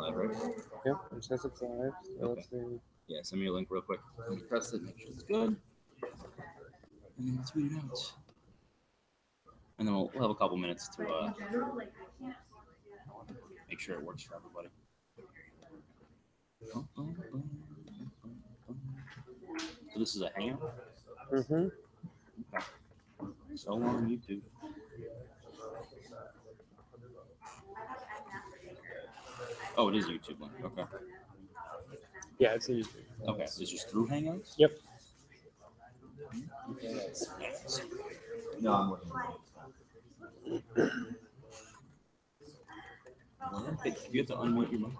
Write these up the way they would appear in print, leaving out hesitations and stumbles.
live, right? Yep, it says it's live. So Okay. let's see. Yeah, send me a link real quick. Let me test it, make sure it's good. And then let's read it out. And then we'll have a couple minutes to make sure it works for everybody. So this is a hangout? Mm-hmm. Okay. So on YouTube. Oh, it is a YouTube link. Okay. Yeah, it's a YouTube. Okay. It's just through Hangouts? Yep. No, I'm working. Hey, you have to unmute your mic.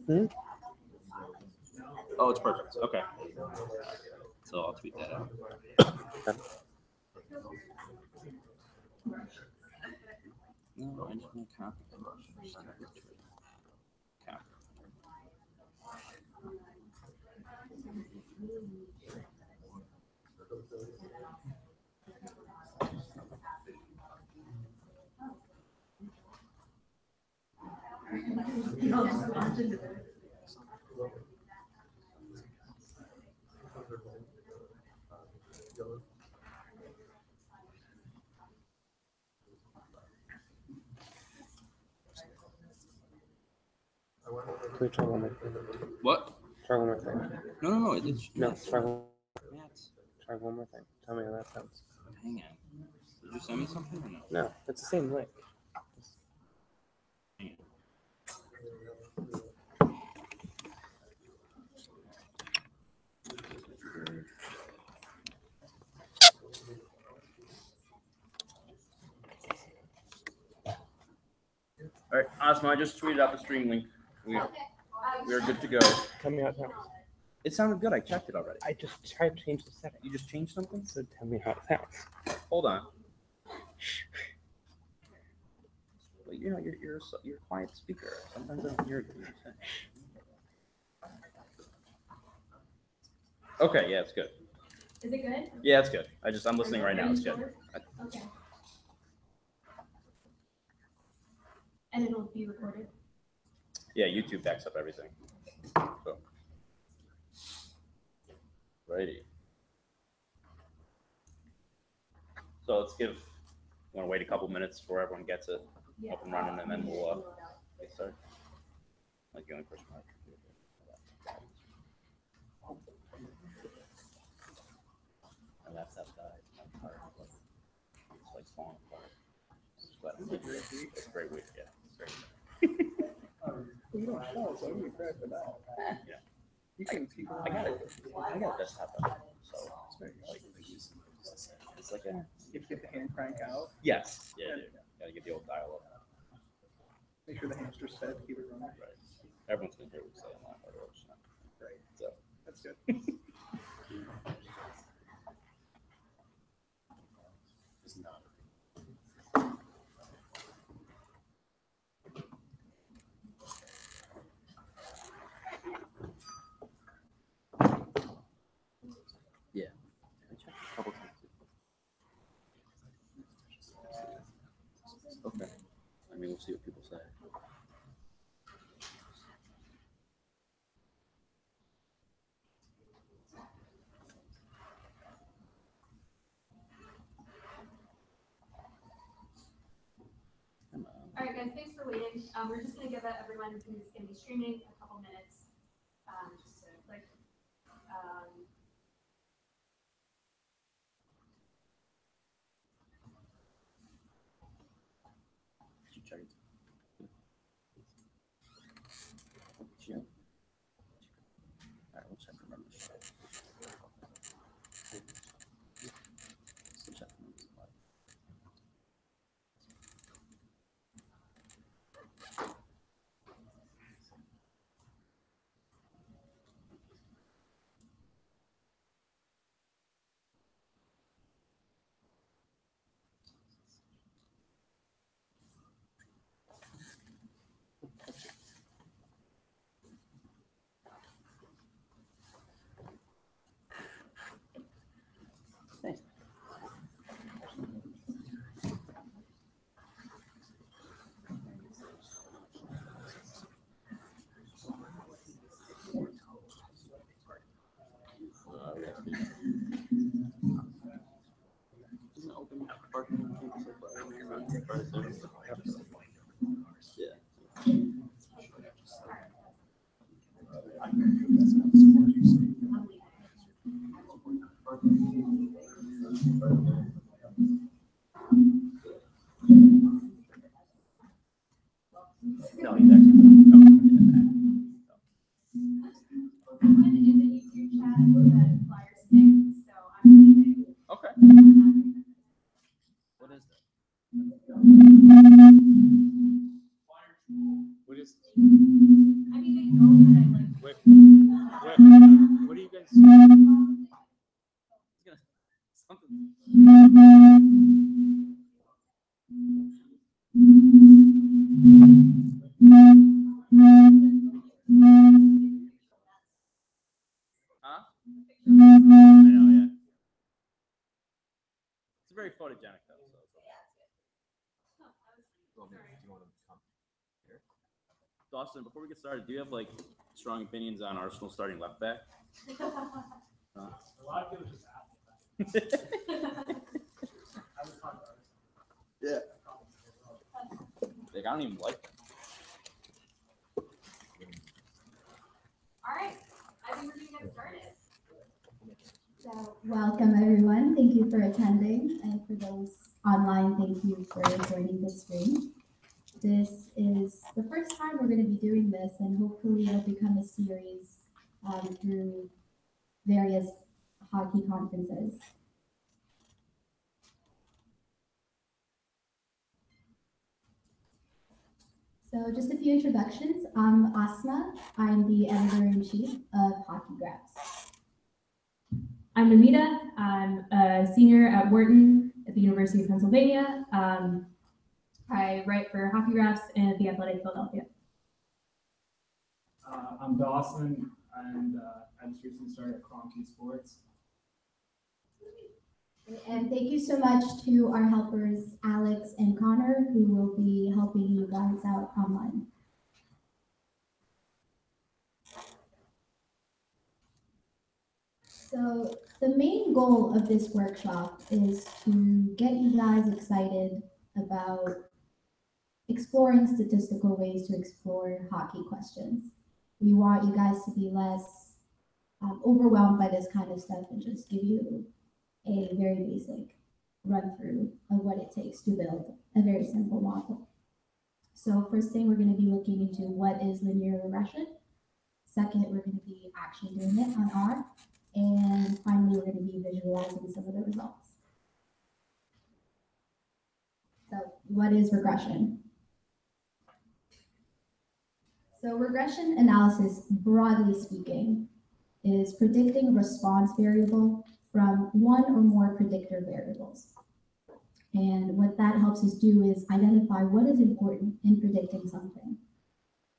Hmm? Oh, it's perfect. Okay. So I'll tweet that out. Okay. No, I just want to copy. Copy. Can we try one more thing? What? Try one more thing. No. It's No, Matt. try one. Matt. Try one more thing. Tell me how that sounds. Hang on. Did you send me something or no? No, it's the same link. Hang All right, Osmo, I just tweeted out the stream link. We are good to go. Tell me how it sounds. It sounded good. I checked it already. I just tried to change the setting. You just changed something? So tell me how it sounds. Hold on. But you know, you're a quiet speaker. Sometimes I don't hear what you're saying. Okay, yeah, it's good. Is it good? Yeah, it's good. I'm listening right now. It's good. Okay. And it'll be recorded? Yeah, YouTube backs up everything. So. Righty. So let's give. Want to wait a couple minutes before everyone gets it up and running, and then we'll get started. Like the only person. My laptop died. My car it's like falling apart. It's a great week. Yeah, it's great. You don't show, so you grab it out. Yeah. You can keep I got it. I got a desktop up, so it's like a. You have to get the hand crank out. Yes. Yeah, dude. Gotta get the old dial up. Make sure the hamster's fed, keep it running. Right. Everyone's gonna hear what we say on that other option. Right. So That's good. it's not. Yeah. I checked a couple times. Okay. I mean, we'll see what people say. All right, guys, thanks for waiting. We're just going to give everyone who's going to be streaming a couple minutes just to click. Did you check it? Yeah. All right, we'll check the membership. We'll check the membership. No, he's actually. Someone in the YouTube chat said flyer stick, so I'm leaving. Okay. What is that? What is? I mean, they know that I like. What do you guys? Something. Huh? I know, yeah. It's very photogenic though. So it's okay. Dawson, before we get started, do you have like strong opinions on Arsenal starting left back? A lot of people just ask me that. I was talking about it. Yeah. Like, I don't even like them. All right, I think we're gonna get started. So, welcome everyone. Thank you for attending, and for those online, thank you for joining the stream. This is the first time we're going to be doing this, and hopefully it'll become a series through various hockey conferences. So just a few introductions. I'm Asma. I'm the editor-in-chief of Hockey Graphs. I'm Namita. I'm a senior at Wharton at the University of Pennsylvania. I write for Hockey Graphs and The Athletic Philadelphia. I'm Dawson, and I just recently started at Cronky Sports. And thank you so much to our helpers, Alex and Connor, who will be helping you guys out online. So the main goal of this workshop is to get you guys excited about exploring statistical ways to explore hockey questions. We want you guys to be less overwhelmed by this kind of stuff and just give you a very basic run through of what it takes to build a very simple model. So first thing, we're going to be looking into what is linear regression. Second, we're going to be actually doing it on R. And finally, we're going to be visualizing some of the results. So what is regression? So regression analysis, broadly speaking, is predicting a response variable from one or more predictor variables. And what that helps us do is identify what is important in predicting something.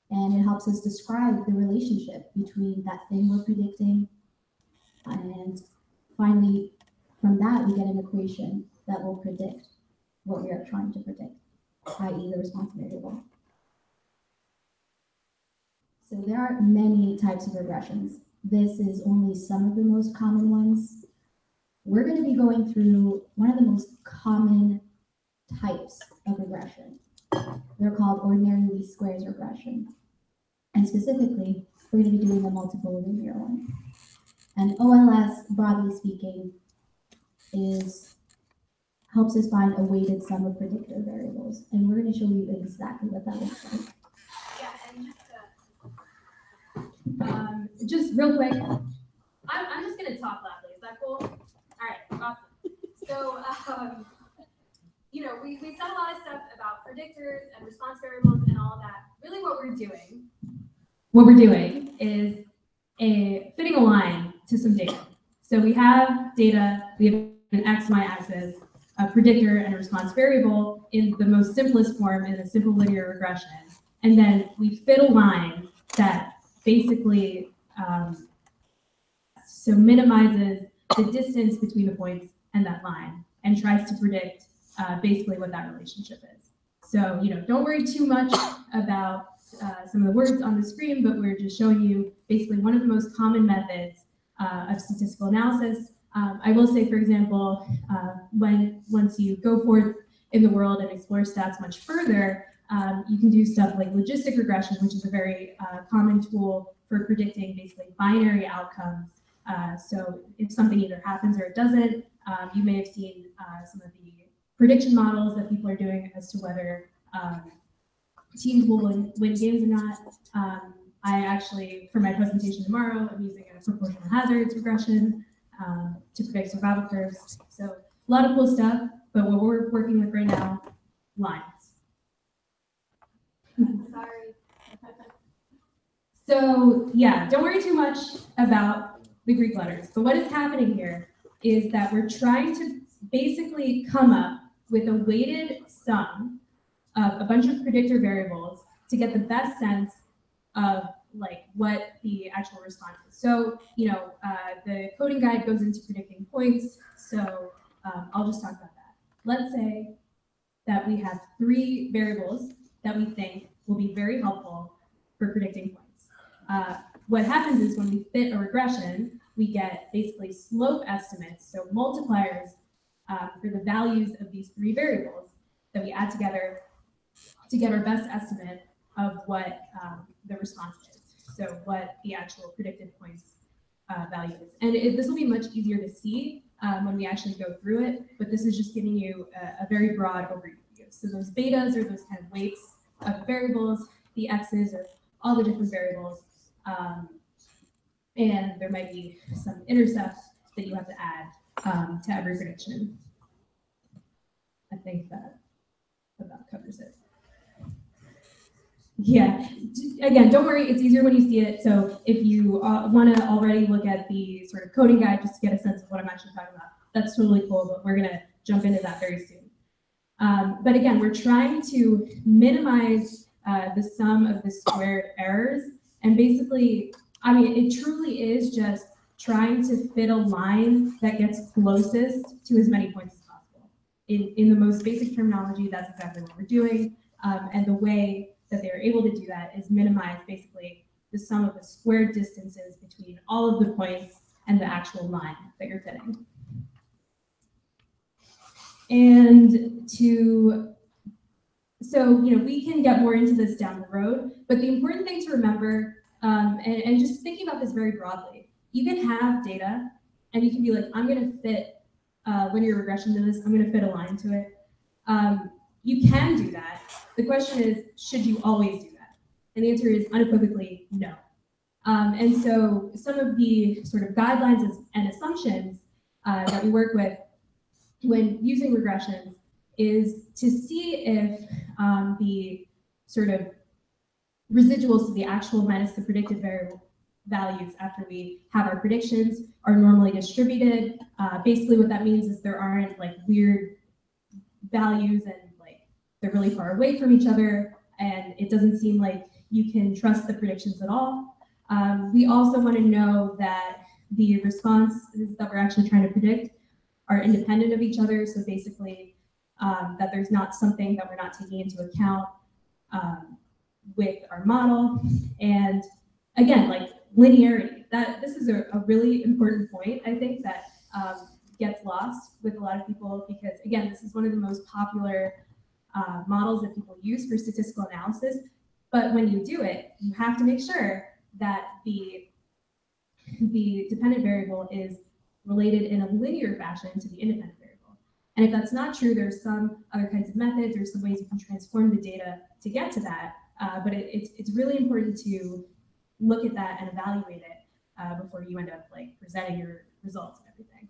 And it helps us describe the relationship between that thing we're predicting. And finally, from that, we get an equation that will predict what we are trying to predict, i.e. the response variable. So there are many types of regressions. This is only some of the most common ones. We're going to be going through one of the most common types of regression. They're called ordinary least squares regression. And specifically, we're going to be doing a multiple linear one. And OLS, broadly speaking, helps us find a weighted sum of predictor variables. And we're going to show you exactly what that looks like. Yeah, and Just real quick, I'm just gonna talk loudly. Is that cool? All right, awesome. So, you know, we said a lot of stuff about predictors and response variables and all of that. Really, what we're doing is fitting a line to some data. So we have data. We have an x, y axis, a predictor, and a response variable in the most simplest form in a simple linear regression, and then we fit a line that basically so minimizes the distance between the points and that line and tries to predict basically what that relationship is. So, you know, don't worry too much about some of the words on the screen, but we're just showing you basically one of the most common methods of statistical analysis. I will say, for example, once you go forth in the world and explore stats much further, You can do stuff like logistic regression, which is a very common tool for predicting basically binary outcomes. So if something either happens or it doesn't, you may have seen some of the prediction models that people are doing as to whether teams will win games or not. I actually, for my presentation tomorrow, I'm using a proportional hazards regression to predict survival curves. So a lot of cool stuff, but what we're working with right now, lines. Sorry. So yeah, don't worry too much about the Greek letters. But what is happening here is that we're trying to basically come up with a weighted sum of a bunch of predictor variables to get the best sense of like what the actual response is. So, the coding guide goes into predicting points. So I'll just talk about that. Let's say that we have 3 variables that we think will be very helpful for predicting points. What happens is when we fit a regression, we get basically slope estimates, so multipliers for the values of these 3 variables that we add together to get our best estimate of what the response is. So what the actual predicted points value is. And this will be much easier to see when we actually go through it, but this is just giving you a very broad overview. So those betas are those kind of weights of variables, the x's are all the different variables, and there might be some intercepts that you have to add to every prediction. I think that about covers it. Yeah, again, don't worry, it's easier when you see it. So if you want to already look at the sort of coding guide just to get a sense of what I'm actually talking about, that's totally cool, but we're going to jump into that very soon. But again, we're trying to minimize the sum of the squared errors. And basically, I mean, it truly is just trying to fit a line that gets closest to as many points as possible. In the most basic terminology, that's exactly what we're doing. And the way that they're able to do that is minimize basically the sum of the squared distances between all of the points and the actual line that you're fitting. And so we can get more into this down the road, but the important thing to remember, and just thinking about this very broadly, you can have data and you can be like, I'm going to fit linear regression to this, I'm going to fit a line to it. You can do that. The question is, should you always do that? And the answer is unequivocally no. And so some of the sort of guidelines and assumptions that we work with when using regressions is to see if the sort of residuals to the actual minus the predicted variable values after we have our predictions are normally distributed. Basically what that means is there aren't like weird values and like they're really far away from each other and it doesn't seem like you can trust the predictions at all. We also want to know that the responses that we're actually trying to predict are independent of each other. So basically that there's not something that we're not taking into account with our model. And again, like linearity, that this is a really important point, I think, that gets lost with a lot of people because again, this is one of the most popular models that people use for statistical analysis. But when you do it, you have to make sure that the dependent variable is related in a linear fashion to the independent variable. And if that's not true, there's some other kinds of methods or some ways you can transform the data to get to that. But it's really important to look at that and evaluate it before you end up like presenting your results and everything.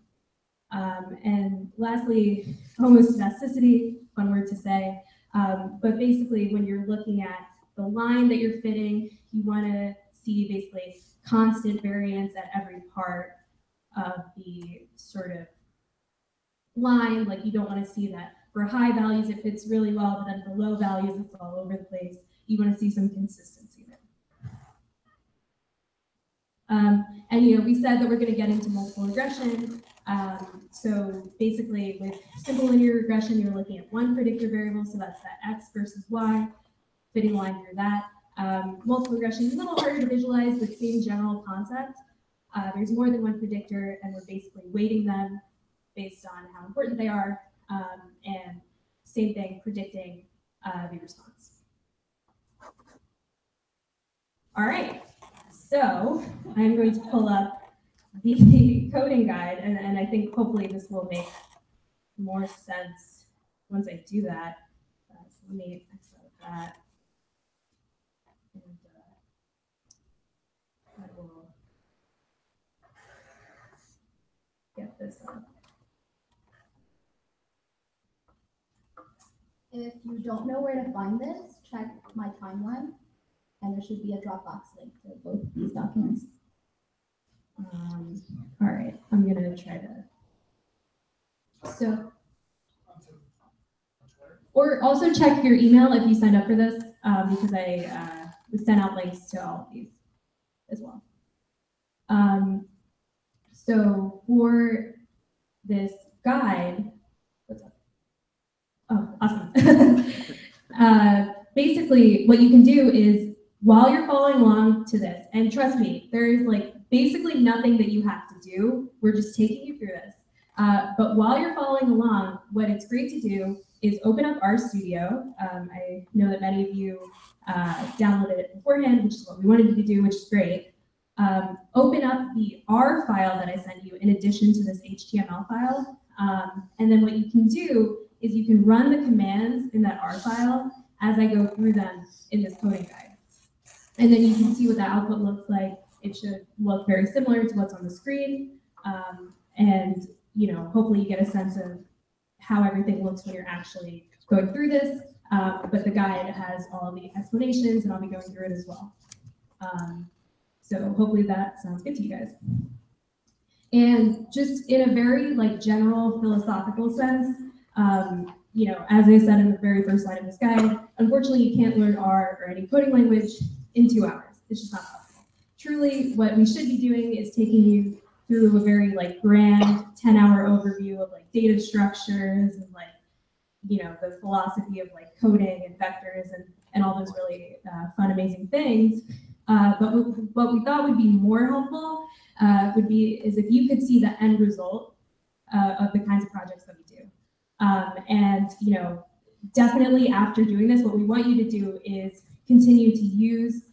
And lastly, homoscedasticity, fun word to say. But basically when you're looking at the line that you're fitting, you want to see basically constant variance at every part of the sort of line. Like you don't want to see that for high values it fits really well, but then for low values it's all over the place. You want to see some consistency there. And we said that we're going to get into multiple regression. So basically with simple linear regression, you're looking at one predictor variable, so that's that x versus y, fitting a line through that. Multiple regression is a little harder to visualize, but same general concept. There's more than one predictor, and we're basically weighting them based on how important they are, and same thing, predicting the response. All right, so I'm going to pull up the coding guide, and I think hopefully this will make more sense once I do that. So let me X out that. And, I will get this up. If you don't know where to find this, check my timeline, and there should be a Dropbox link to both these documents. All right, I'm gonna try to. So, or also check your email if you signed up for this, because I sent out links to all of these as well. So for this guide, what's up? Oh, awesome. Basically, what you can do is while you're following along to this, and trust me, there's like basically nothing that you have to do. We're just taking you through this. But while you're following along, what it's great to do is open up RStudio. I know that many of you downloaded it beforehand, which is what we wanted you to do, which is great. Open up the R file that I sent you in addition to this HTML file. And then what you can do is you can run the commands in that R file as I go through them in this coding guide. And then you can see what the output looks like. It should look very similar to what's on the screen. And you know, hopefully you get a sense of how everything looks when you're actually going through this. But the guide has all the explanations, and I'll be going through it as well. So hopefully that sounds good to you guys. And just in a very like general philosophical sense, you know, as I said in the very first line of this guide, unfortunately you can't learn R or any coding language in 2 hours. It's just not possible. Truly, what we should be doing is taking you through a very like grand 10-hour overview of like data structures and like, you know, the philosophy of like coding and vectors and all those really fun, amazing things. But what we thought would be more helpful is if you could see the end result of the kinds of projects that we do. And, you know, definitely after doing this, what we want you to do is continue to use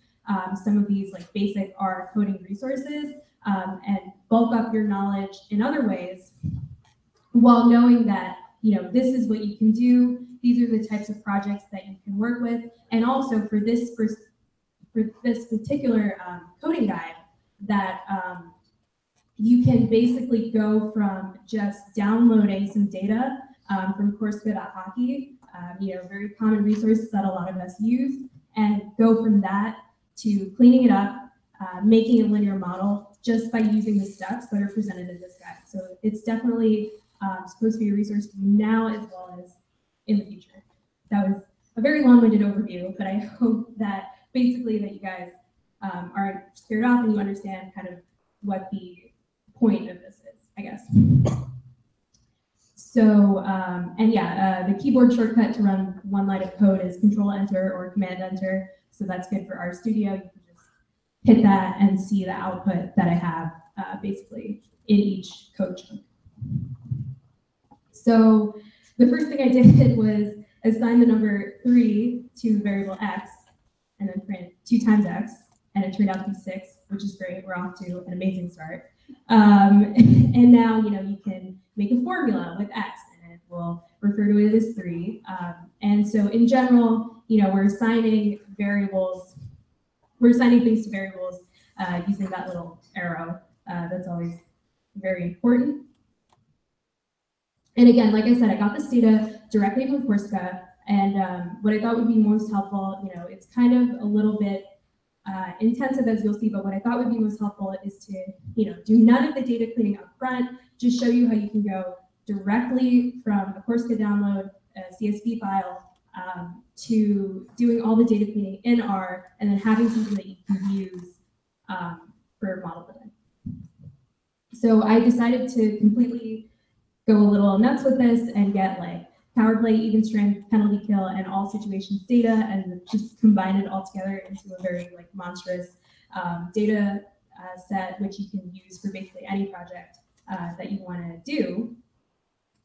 some of these like basic R coding resources and bulk up your knowledge in other ways while knowing that, you know, this is what you can do. These are the types of projects that you can work with. And also for this particular coding guide, that you can basically go from just downloading some data from Coursera.hockey, you know, very common resources that a lot of us use, and go from that to cleaning it up, making a linear model just by using the steps that are presented in this guide. So it's definitely supposed to be a resource for you now as well as in the future. That was a very long-winded overview, but I hope that basically that you guys aren't scared off and you understand kind of what the point of this is, I guess. So, and yeah, the keyboard shortcut to run one line of code is Control-Enter or Command-Enter. So that's good for RStudio. You can just hit that and see the output that I have basically in each code chunk. So the first thing I did was assign the number 3 to variable x, and then print 2 times x, and it turned out to be 6, which is great. We're off to an amazing start. And now, you know, you can make a formula with x, and it will refer to it as 3. And so in general, you know, we're assigning things to variables using that little arrow. That's always very important. And again, like I said, I got this data directly from Coursera, and what I thought would be most helpful, you know, it's kind of a little bit intensive as you'll see, but what I thought would be most helpful is to, you know, do none of the data cleaning up front, just show you how you can go directly from a Coursera download, a CSV file, to doing all the data cleaning in R, and then having something that you can use for model building. So I decided to completely go a little nuts with this and get like power play, even strength, penalty kill, and all situations data, and just combine it all together into a very like monstrous data set, which you can use for basically any project that you want to do.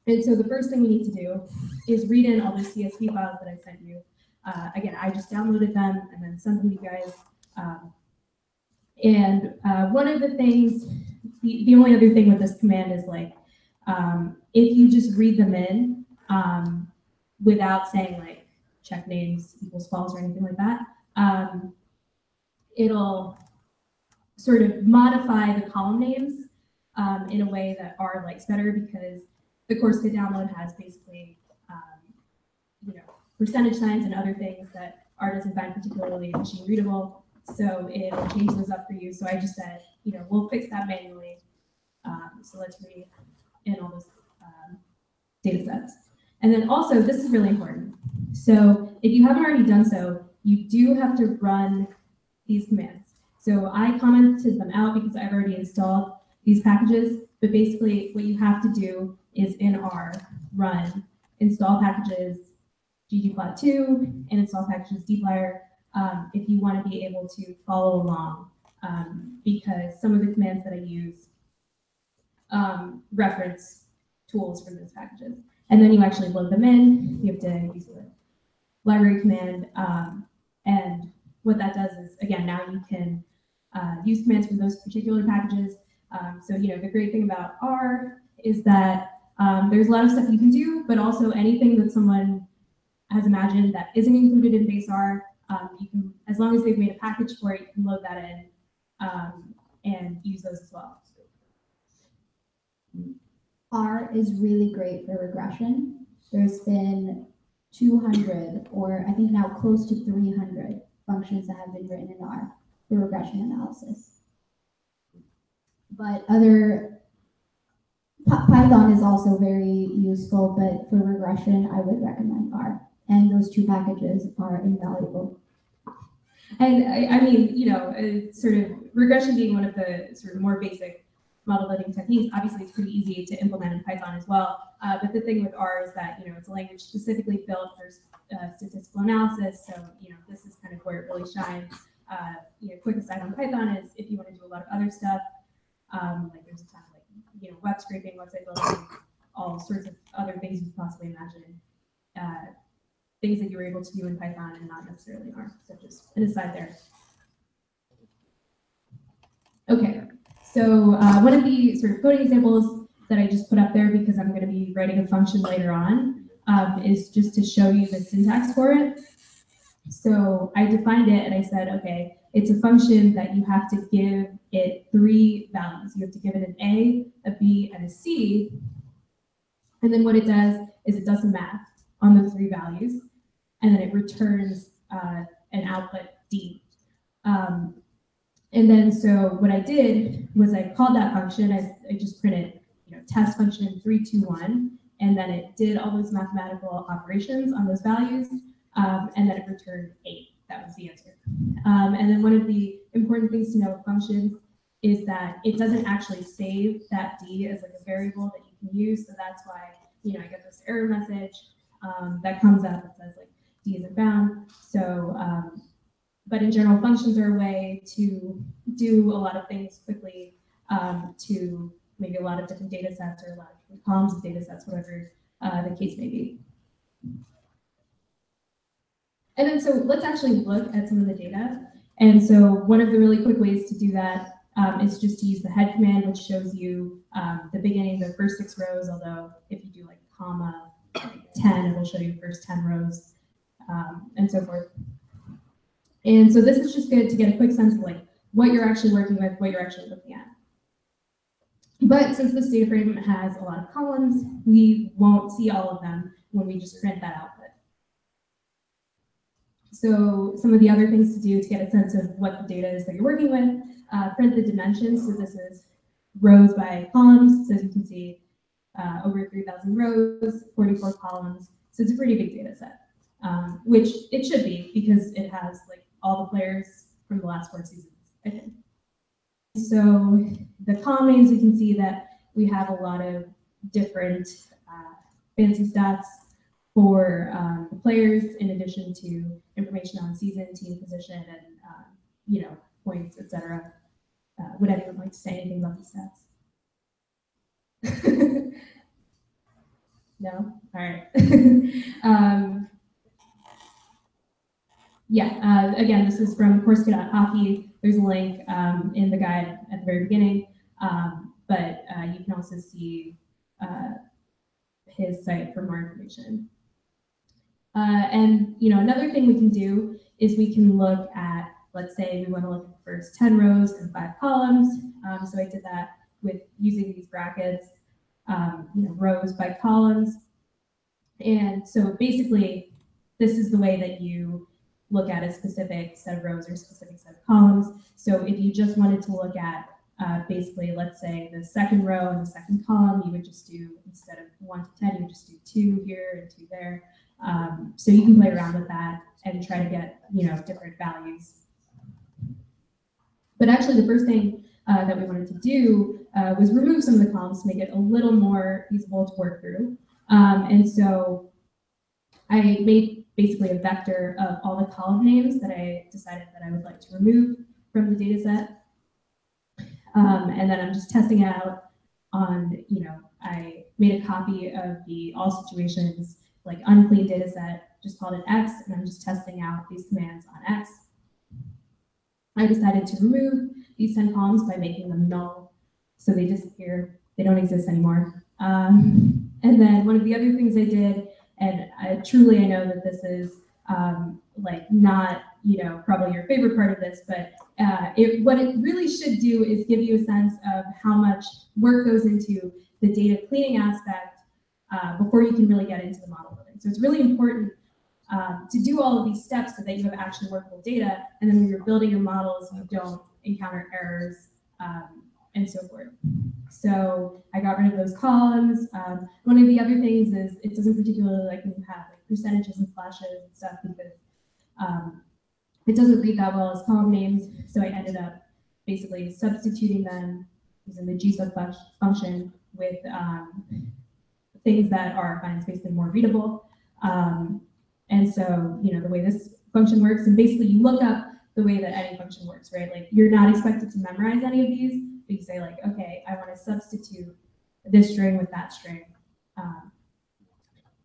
And so the first thing we need to do is read in all the CSV files that I sent you. Again, I just downloaded them and then sent them to you guys And one of the things, the only other thing with this command is like, if you just read them in without saying like check names equals false or anything like that, it'll sort of modify the column names in a way that R likes better, because the Corsica download has basically, percentage signs and other things that R doesn't find particularly machine readable. So it'll change those up for you. So I just said, we'll fix that manually. So let's read in all those data sets. And then also, this is really important. So if you haven't already done so, you do have to run these commands. So I commented them out because I've already installed these packages, but basically what you have to do is in R, run install packages ggplot2 and install packages dplyr if you want to be able to follow along, because some of the commands that I use reference tools from those packages. And then you actually load them in. You have to use the library command. And what that does is, again, now you can use commands from those particular packages. So, the great thing about R is that there's a lot of stuff you can do, but also anything that someone has imagined that isn't included in base R, you can, as long as they've made a package for it, you can load that in and use those as well. R is really great for regression. There's been 200, or I think now close to 300 functions that have been written in R for regression analysis. But Python is also very useful, but for regression, I would recommend R. And those two packages are invaluable. And I mean, sort of regression being one of the sort of more basic model building techniques, obviously it's pretty easy to implement in Python as well. But the thing with R is that, it's a language specifically built for statistical analysis. So, this is kind of where it really shines. Quick aside on Python is if you want to do a lot of other stuff, like there's a ton of web scraping, website building, all sorts of other things you could possibly imagine. Things that you were able to do in Python and not necessarily in R. So just an aside there. Okay, so one of the sort of coding examples that I just put up there, because I'm going to be writing a function later on, is just to show you the syntax for it. So I defined it and I said, okay, it's a function that you have to give it 3 values. You have to give it an A, a B, and a C. And then what it does is it does some math on those 3 values, and then it returns an output D. And then so what I did was I called that function. I just printed test function 321, and then it did all those mathematical operations on those values, and then it returned 8. That was the answer. And then one of the important things to know with functions is that it doesn't actually save that D as like a variable that you can use. So that's why I get this error message that comes up that says like D isn't found. So, but in general, functions are a way to do a lot of things quickly, to maybe a lot of different data sets or a lot of different columns of data sets, whatever the case may be. And then so let's actually look at some of the data. And so one of the really quick ways to do that is just to use the head command, which shows you the beginning, the first 6 rows, although if you do like comma 10, it will show you the first 10 rows, and so forth. And so this is just good to get a quick sense of like what you're actually working with, what you're actually looking at. But since this data frame has a lot of columns, we won't see all of them when we just print that output. So some of the other things to do to get a sense of what the data is that you're working with, print the dimensions. So this is rows by columns. So as you can see, over 3,000 rows, 44 columns. So it's a pretty big data set, which it should be because it has like all the players from the last 4 seasons, I think. So the column names, we can see that we have a lot of different fancy stats for the players, in addition to information on season, team position, and points, etc. Would anyone like to say anything about the stats? No? All right. Again, this is from Corsica.hockey. there's a link in the guide at the very beginning, but you can also see his site for more information. And another thing we can do is we can look at, let's say we want to look at the first 10 rows and 5 columns. So I did that with using these brackets, rows by columns. And so basically, this is the way that you look at a specific set of rows or a specific set of columns. So if you just wanted to look at basically, let's say the second row and the second column, you would just do, instead of 1 to 10, you would just do 2 here and 2 there. So you can play around with that and try to get, different values. But actually the first thing that we wanted to do was remove some of the columns to make it a little more feasible to work through. And so I made basically a vector of all the column names that I decided that I would like to remove from the data set. And then I'm just testing it out on, I made a copy of the all situations, like unclean data set, just called it X, and I'm just testing out these commands on X. I decided to remove these 10 columns by making them null. So they disappear, they don't exist anymore. And then one of the other things I did, and truly I know that this is not, probably your favorite part of this, but what it really should do is give you a sense of how much work goes into the data cleaning aspect before you can really get into the model building. So it's really important to do all of these steps so that you have actually workable data, and then when you're building your models, you don't encounter errors and so forth. So I got rid of those columns. One of the other things is it doesn't particularly like when you have like percentages and flashes and stuff, because it doesn't read that well as column names. So I ended up basically substituting them using the gsub function with things that are finance basically more readable. And so, the way this function works, and basically you look up the way that any function works, right? Like you're not expected to memorize any of these, but you say like, okay, I want to substitute this string with that string,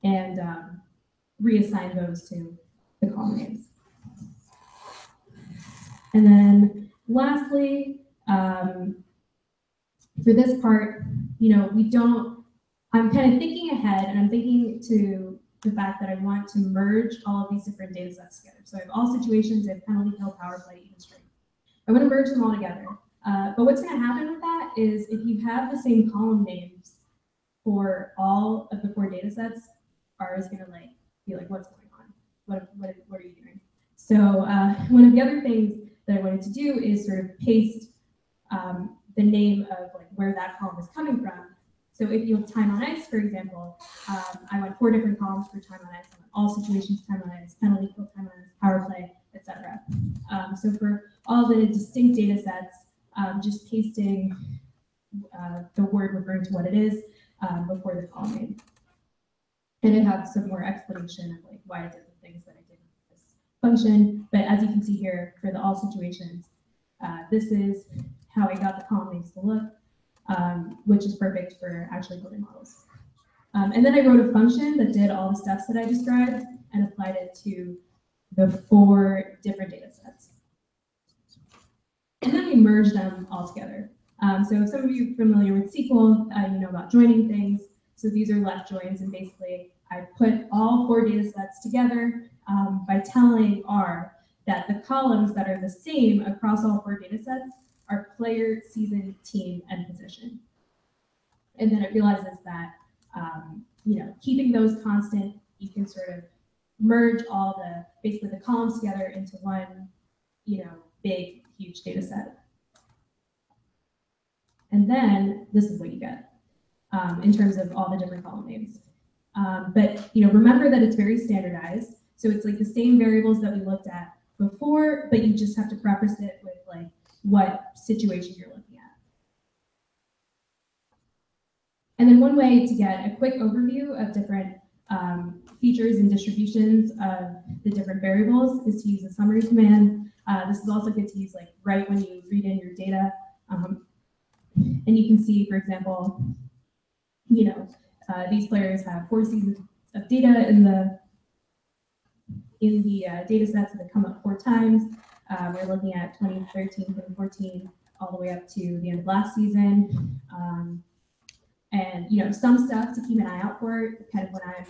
and reassign those to the column names. And then lastly, for this part, I'm kind of thinking ahead, and I'm thinking to the fact that I want to merge all of these different data sets together. So I have all situations, I have penalty, kill, power play, even string. I want to merge them all together. But what's going to happen with that is if you have the same column names for all of the 4 data sets, R is going to be like, what's going on? What are you doing? So one of the other things that I wanted to do is sort of paste the name of where that column is coming from. So if you have time on ice, for example, I want 4 different columns for time on ice. I want all situations time on ice, penalty, kill, time on ice, power play, etc. So for all the distinct data sets, just pasting the word referring to what it is before the column name. And it has some more explanation of why I did the things that I did with this function. But as you can see here, for the all situations, this is how I got the column names to look, which is perfect for actually building models. And then I wrote a function that did all the steps that I described and applied it to the 4 different data sets. And then we merged them all together. So if some of you are familiar with SQL, you know about joining things. So these are left joins, and basically I put all 4 data sets together by telling R that the columns that are the same across all 4 data sets are player, season, team, and position. And then it realizes that, keeping those constant, you can sort of merge all basically the columns together into one, big, huge data set. And then this is what you get in terms of all the different column names. But, remember that it's very standardized. So it's like the same variables that we looked at before, but you just have to preface it with what situation you're looking at. And then one way to get a quick overview of different features and distributions of the different variables is to use a summary command. This is also good to use right when you read in your data. And you can see, for example, these players have 4 seasons of data in the data sets that come up 4 times. We're looking at 2013, 2014, all the way up to the end of last season. And some stuff to keep an eye out for, kind of when I'm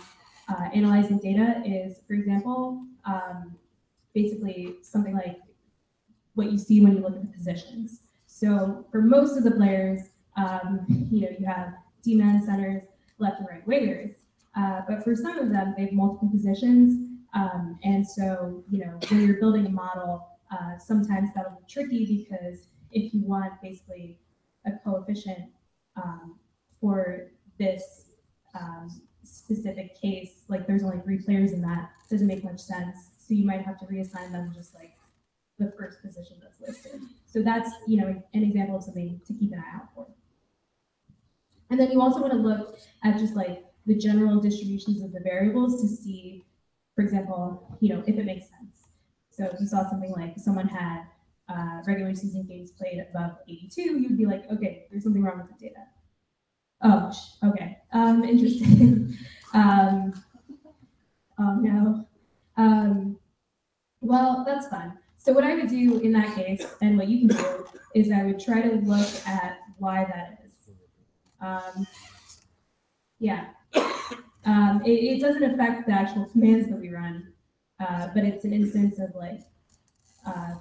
analyzing data is, for example, basically something like what you see when you look at the positions. So for most of the players, you have D-man centers, left and right wingers. But for some of them, they have multiple positions. And so, when you're building a model, sometimes that'll be tricky because if you want basically a coefficient for this specific case, like there's only 3 players in that, doesn't make much sense. So you might have to reassign them just like the first position that's listed. So that's, an example of something to keep an eye out for. And then you also want to look at just like the general distributions of the variables to see, for example, if it makes sense. So if you saw something like someone had regular season games played above 82, you'd be like, okay, there's something wrong with the data. Oh, okay, interesting. Oh no. Well, that's fun. So what I would do in that case, and what you can do, is I would try to look at why that is. It doesn't affect the actual commands that we run, but it's an instance of like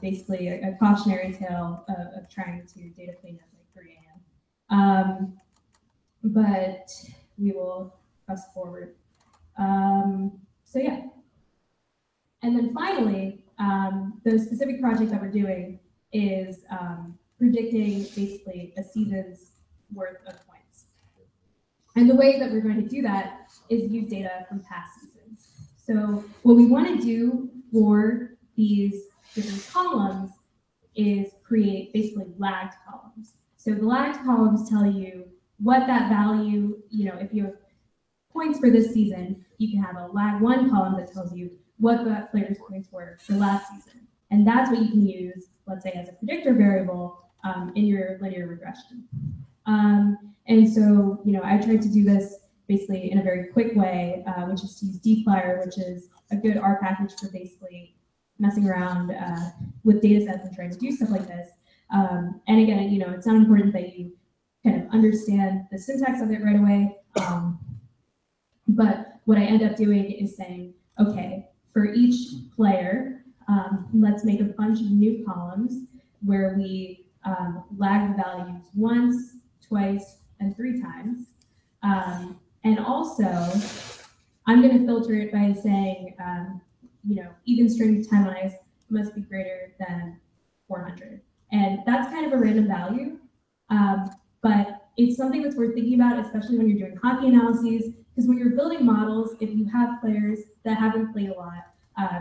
basically a cautionary tale of trying to data clean at like 3 a.m. But we will press forward. So yeah. And then finally, the specific project that we're doing is predicting basically a season's worth of points. And the way that we're going to do that is use data from past seasons. So what we want to do for these different columns is create basically lagged columns. So the lagged columns tell you what that value, if you have points for this season, you can have a lag 1 column that tells you what that player's points were for last season. And that's what you can use, let's say, as a predictor variable in your linear regression. And so, I tried to do this basically in a very quick way, which is to use dplyr, which is a good R package for basically messing around with data sets and trying to do stuff like this. And again, it's not important that you kind of understand the syntax of it right away. But what I end up doing is saying, okay, for each player, let's make a bunch of new columns where we lag the values once, twice, and 3 times. And also, I'm going to filter it by saying, even string time on ice must be greater than 400. And that's kind of a random value, but it's something that's worth thinking about, especially when you're doing hockey analyses, because when you're building models, if you have players that haven't played a lot,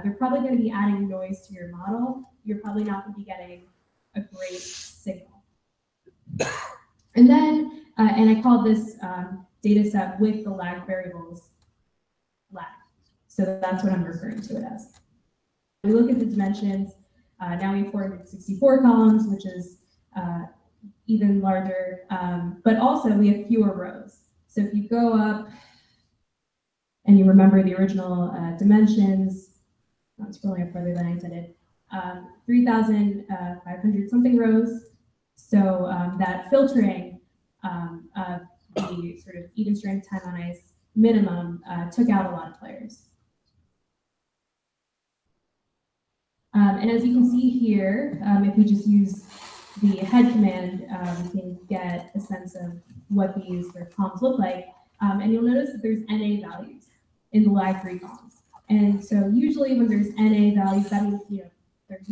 they're probably going to be adding noise to your model. You're probably not going to be getting a great signal. And then, and I called this data set with the lag variables lag. So that's what I'm referring to it as. We look at the dimensions. Now we have 464 columns, which is even larger, but also we have fewer rows. So if you go up and you remember the original dimensions, it's scrolling up further than I intended, 3,500 something rows. So that filtering of the sort of even strength time on ice minimum took out a lot of players. And as you can see here, if we just use the head command, we can get a sense of what these sort of columns look like. And you'll notice that there's NA values in the lag 3 columns. And so usually when there's NA values, that means there's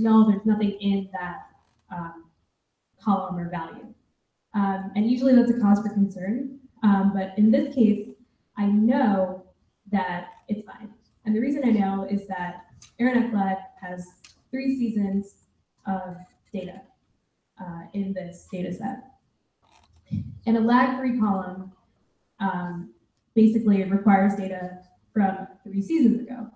nothing in that column or value. And usually that's a cause for concern. But in this case, I know that it's fine. And the reason I know is that Aaron Ekblad has 3 seasons of data in this data set. And a lag 3 column basically requires data from 3 seasons ago.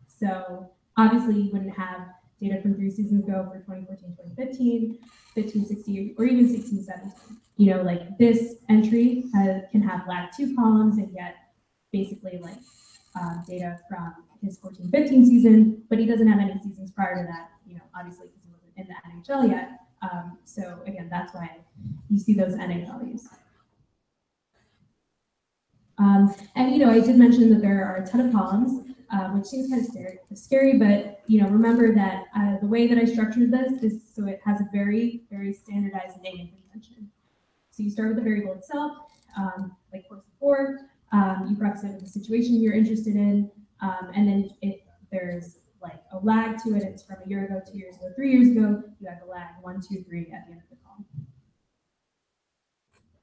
So obviously you wouldn't have data from 3 seasons ago for 2014, 2015, 15, 16, or even 16, 17. Like this entry can have lag 2 columns and get basically like data from his 14, 15 season, but he doesn't have any seasons prior to that, obviously because he wasn't in the NHL yet. So again, that's why you see those NA values. And I did mention that there are a ton of columns, which seems kind of scary, but remember that the way that I structured this is so it has a very, very standardized naming convention. So you start with the variable itself, like course before, you preface it with the situation you're interested in, and then if there's like a lag to it, it's from a year ago, 2 years ago, 3 years ago, you have the lag 1, 2, 3 at the end of the column.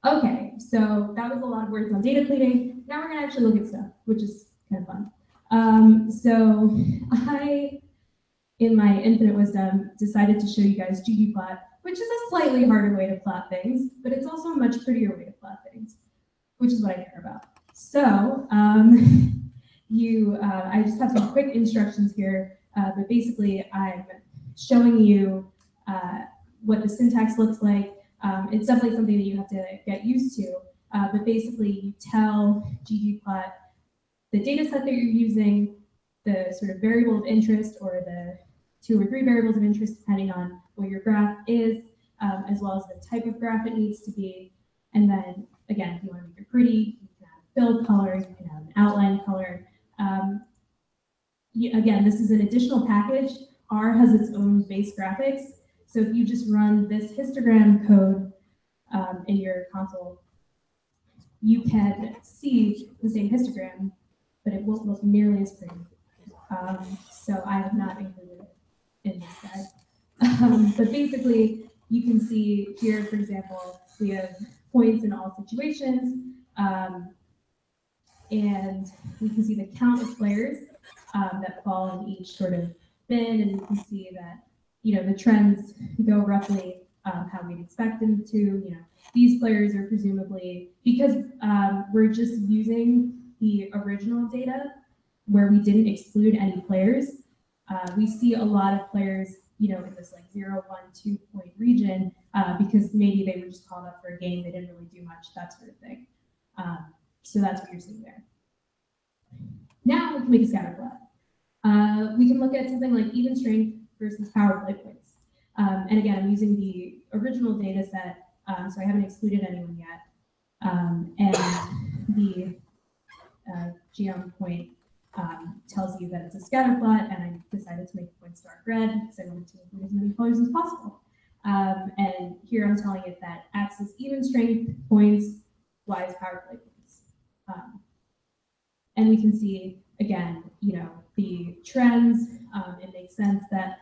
Okay, so that was a lot of words on data cleaning. Now we're gonna actually look at stuff, which is kind of fun. So I, in my infinite wisdom, decided to show you guys ggplot, which is a slightly harder way to plot things, but it's also a much prettier way to plot things, which is what I care about. So I just have some quick instructions here, but basically I'm showing you what the syntax looks like. It's definitely something that you have to get used to, but basically you tell ggplot the data set that you're using, the sort of variable of interest or the 2 or 3 variables of interest depending on what your graph is, as well as the type of graph it needs to be. And then again, if you want to make it pretty, you can have fill color, you can have an outline color. Again, this is an additional package. R has its own base graphics. So if you just run this histogram code in your console, you can see the same histogram, but it won't look nearly as pretty. So I have not included it in this guide. But basically, you can see here, for example, we have points in all situations, and we can see the count of players that fall in each sort of bin, and you can see that the trends go roughly how we'd expect them to. These players are presumably, because we're just using the original data where we didn't exclude any players, we see a lot of players, in this like 0, 1, 2 point region, because maybe they were just called up for a game, they didn't really do much, that sort of thing. So that's what you're seeing there. Now we can make a scatter plot. We can look at something like even strength versus power play points. And again, I'm using the original data set, so I haven't excluded anyone yet. And the geom point tells you that it's a scatter plot, and I decided to make the points dark red because I wanted to include as many colors as possible. And here I'm telling it that X is even strength points, Y is power play points. And we can see, again, the trends. It makes sense that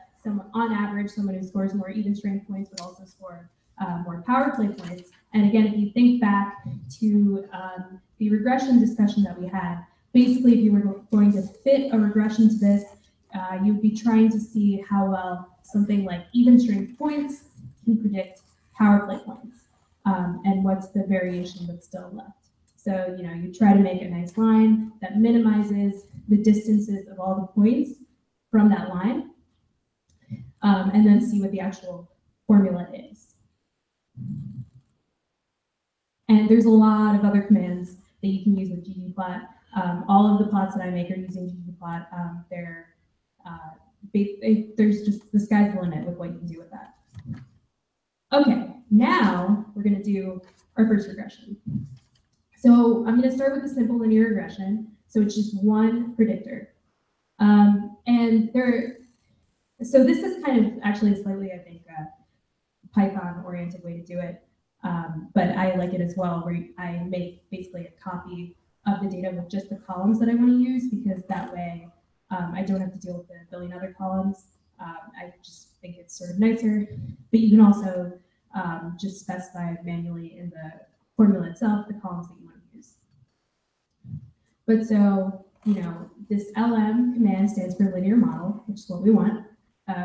on average, someone who scores more even strength points would also score more power play points. And again, if you think back to the regression discussion that we had, basically, if you were going to fit a regression to this, you'd be trying to see how well something like even strength points can predict power play points, and what's the variation that's still left. So, you try to make a nice line that minimizes the distances of all the points from that line, and then see what the actual formula is. And there's a lot of other commands that you can use with ggplot. All of the plots that I make are using ggplot. There's just, the sky's the limit with what you can do with that. Okay, now we're going to do our first regression. So I'm going to start with a simple linear regression. So it's just one predictor. So this is kind of actually a slightly, I think, Python-oriented way to do it. But I like it as well, where I make basically a copy of the data with just the columns that I want to use, because that way I don't have to deal with the billion other columns. I just think it's sort of nicer. But you can also just specify manually in the formula itself the columns that you want to use. But so, this LM command stands for linear model, which is what we want.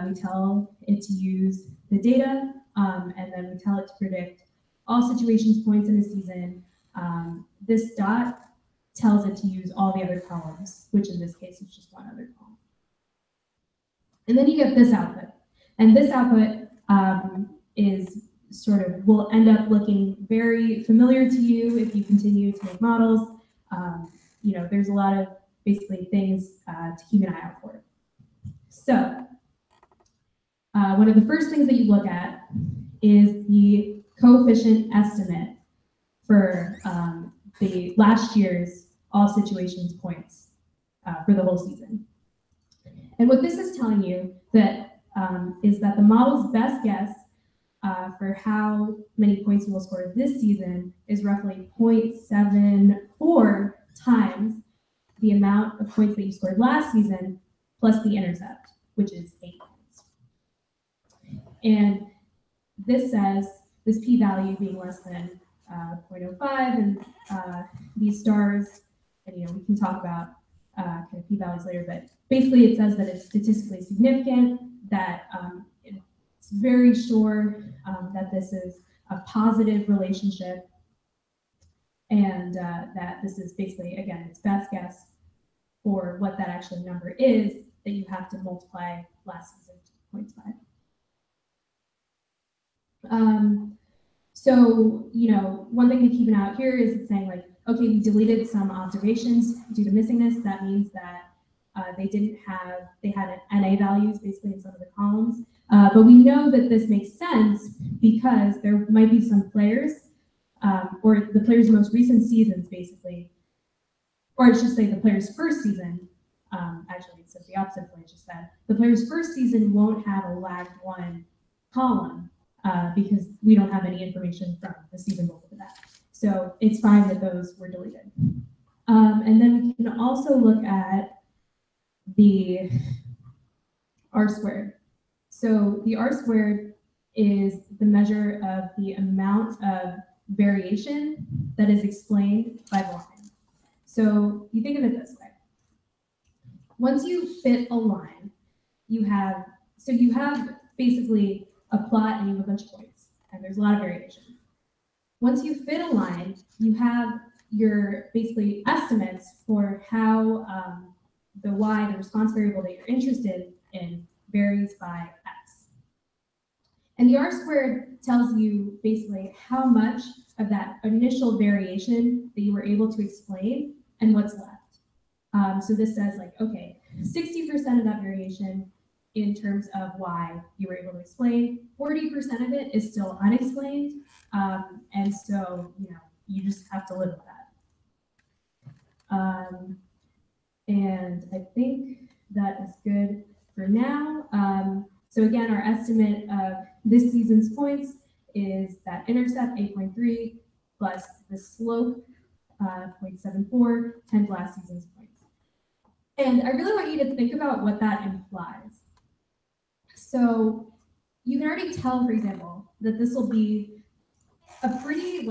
We tell it to use the data, and then we tell it to predict all situations points in a season. This dot tells it to use all the other columns, which in this case is just one other column. And then you get this output. And this output is will end up looking very familiar to you if you continue to make models. There's a lot of basically things to keep an eye out for. So one of the first things that you look at is the coefficient estimate for the last year's all situations points for the whole season. And what this is telling you that is that the model's best guess for how many points you will score this season is roughly 0.74 times the amount of points that you scored last season plus the intercept, which is 8 points. And this says this p-value being less than 0.05 and these stars, and we can talk about kind of p-values later, but basically it says that it's statistically significant, that it's very sure that this is a positive relationship, and that this is basically, again, its best guess for what that actual number is that you have to multiply last season's points by. So, one thing to keep an eye out here is it's saying like, okay, we deleted some observations due to missingness. That means that they had NA values basically in some of the columns. But we know that this makes sense because there might be some players, or the players' most recent seasons basically, or I should say the player's first season, actually it's the opposite of what I just said. The player's first season won't have a lagged one column because we don't have any information from the season before that. So it's fine that those were deleted. And then we can also look at the R-squared. So the R-squared is the measure of the amount of variation that is explained by the line. So you think of it this way. Once you fit a line, you have basically a plot and you have a bunch of points, and there's a lot of variation. Once you fit a line, you have your basically estimates for how the y, the response variable that you're interested in, varies by x. And the R-squared tells you basically how much of that initial variation that you were able to explain and what's left. So this says like, okay, 60% of that variation in terms of y you were able to explain, 40% of it is still unexplained. And so, you just have to live with that. And I think that is good for now. So again, our estimate of this season's points is that intercept 8.3 plus the slope 0.74 times last season's points. And I really want you to think about what that implies. So you can already tell, for example, that this will be a pretty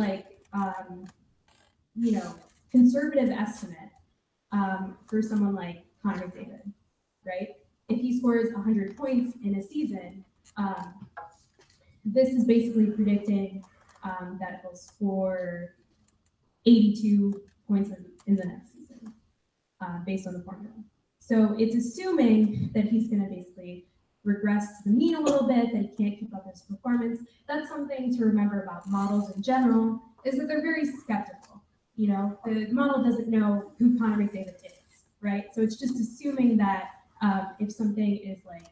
conservative estimate for someone like Connor McDavid, right? If he scores 100 points in a season, this is basically predicting that he'll score 82 points in the next season, based on the formula. So it's assuming that he's going to basically regress to the mean a little bit, that he can't keep up his performance. That's something to remember about models in general, is that they're very skeptical. The model doesn't know who Connor McDavid is, right? So it's just assuming that if something is like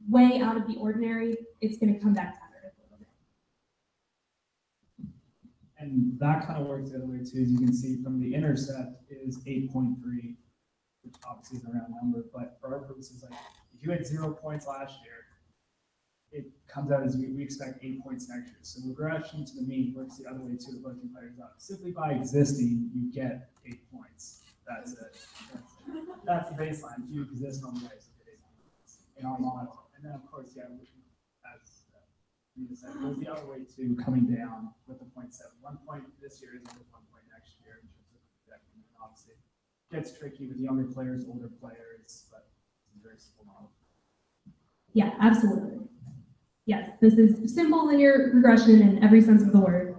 way out of the ordinary, it's going to come back to earth a little bit. And that kind of works the other way too, as you can see from the intercept is 8.3, which obviously is a round number, but for our purposes, like if you had 0 points last year, it comes out as we expect 8 points next year. So regression to the mean works the other way too, looking players up. Simply by existing, you get 8 points. That's it. That's the baseline. If you exist on the ice, in our model. And then of course, yeah, as Nina said, it goes the other way too, coming down with the 0.7. 1 point this year is over 1 point next year in terms of projecting. And obviously, it gets tricky with younger players, older players, but it's a very simple model. Yeah, absolutely. Yes, this is simple linear regression in every sense of the word.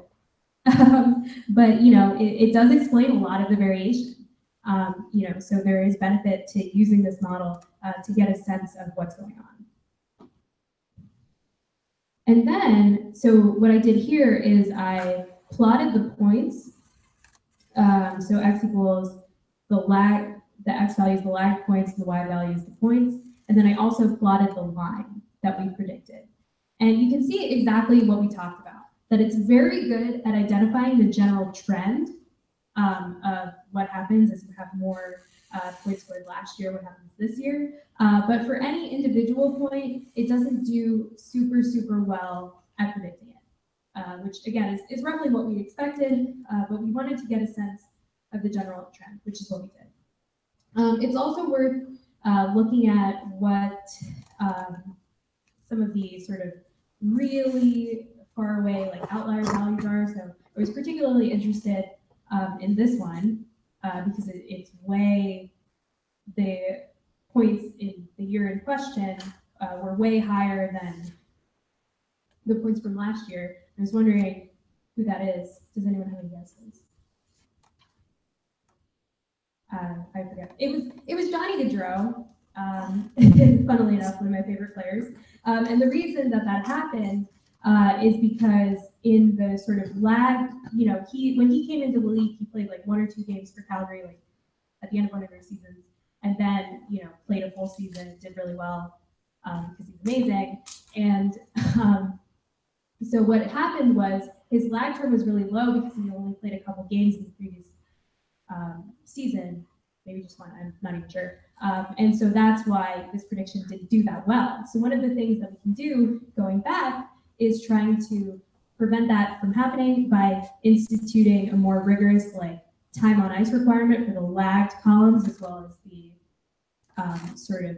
But, it does explain a lot of the variation. So there is benefit to using this model to get a sense of what's going on. And then, so what I did here is I plotted the points. So x equals the x value is the lag points, and the y value is the points. And then I also plotted the line that we predicted. And you can see exactly what we talked about, that it's very good at identifying the general trend of what happens as you have more points scored last year, what happens this year. But for any individual point, it doesn't do super, super well at predicting it, which again is roughly what we expected, but we wanted to get a sense of the general trend, which is what we did. It's also worth looking at what some of the sort of really far away like outlier values are. So I was particularly interested in this one because it's way, the points in the year in question were way higher than the points from last year. I was wondering who that is. Does anyone have any guesses? I forget. It was Johnny Gaudreau. Funnily enough, one of my favorite players. And the reason that happened is because in the sort of lag, you know, when he came into the league, he played like 1 or 2 games for Calgary, like at the end of one of their seasons, and then, you know, played a full season, did really well because he's amazing. And so what happened was his lag term was really low because he only played a couple games in the previous season, maybe just one, I'm not even sure. And so that's why this prediction didn't do that well. So one of the things that we can do going back is trying to prevent that from happening by instituting a more rigorous like time on ice requirement for the lagged columns as well as the sort of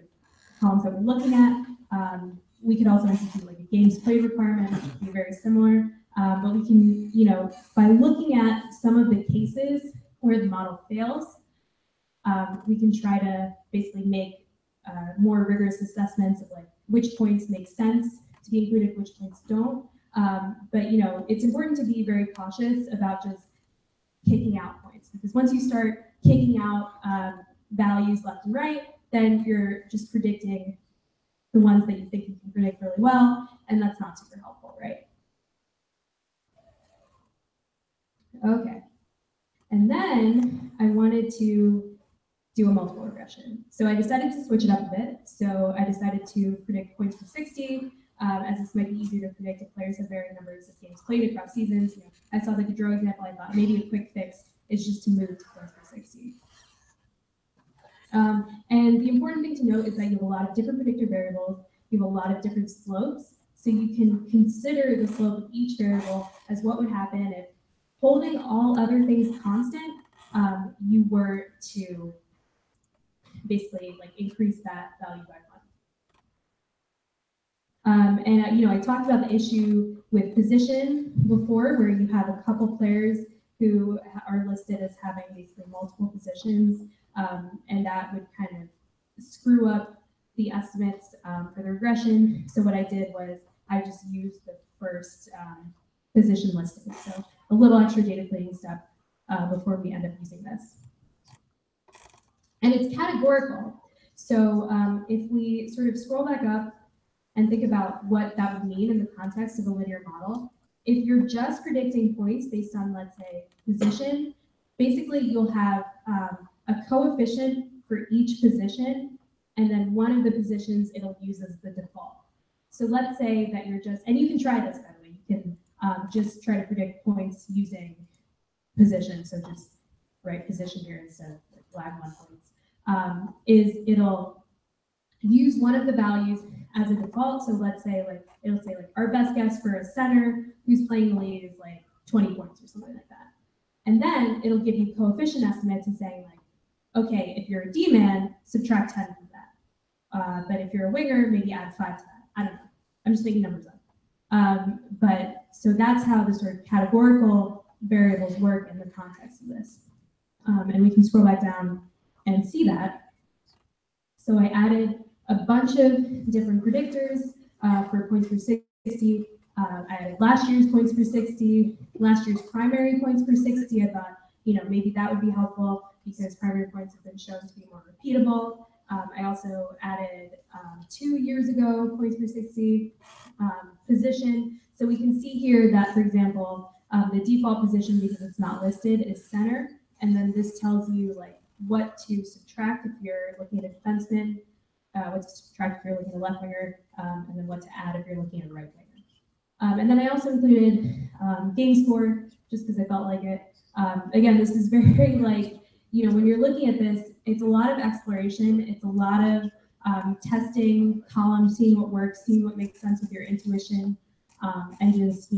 columns that we're looking at. We could also institute like a games played requirement, which would be very similar. But we can, you know, by looking at some of the cases where the model fails, we can try to basically make more rigorous assessments of like which points make sense to be included, which points don't. But you know, it's important to be very cautious about just kicking out points, because once you start kicking out values left and right, then you're just predicting the ones that you think you can predict really well, and that's not super helpful, right? Okay, and then I wanted to do a multiple regression. So I decided to switch it up a bit. So I decided to predict points per 60, as this might be easier to predict if players have varying numbers of games played across seasons. You know, I saw the Gaudreau example, I thought maybe a quick fix is just to move to points per 60. And the important thing to note is that you have a lot of different predictor variables, you have a lot of different slopes, so you can consider the slope of each variable as what would happen if, holding all other things constant, you were to basically like increase that value by 1. And you know, I talked about the issue with position before, where you have a couple players who are listed as having basically multiple positions, and that would kind of screw up the estimates for the regression. So what I did was I just used the first position listing. So a little extra data cleaning step before we end up using this. And it's categorical. So if we sort of scroll back up and think about what that would mean in the context of a linear model, if you're just predicting points based on, let's say, position, basically you'll have a coefficient for each position, and then one of the positions it'll use as the default. So let's say that you're just, and you can try this, by the way, you can just try to predict points using position. So just write position here instead of like lag 1 points. It'll use one of the values as a default. So let's say like, it'll say like our best guess for a center who's playing the lead is like 20 points or something like that. And then it'll give you coefficient estimates and saying like, okay, if you're a D-man, subtract 10 from that. But if you're a winger, maybe add 5 to that. I don't know. I'm just making numbers up. But so that's how the sort of categorical variables work in the context of this. And we can scroll back down and see that. So I added a bunch of different predictors for points per 60. I added last year's points per 60, last year's primary points per 60. I thought, you know, maybe that would be helpful because primary points have been shown to be more repeatable. I also added 2 years ago points per 60 position. So we can see here that, for example, the default position, because it's not listed, is center. And then this tells you like what to subtract if you're looking at a defenseman. what to subtract if you're looking at a left winger, and then what to add if you're looking at a right winger. And then I also included game score, just because I felt like it. Again, this is very like, when you're looking at this, it's a lot of exploration. It's a lot of testing columns, seeing what works, seeing what makes sense with your intuition, and just,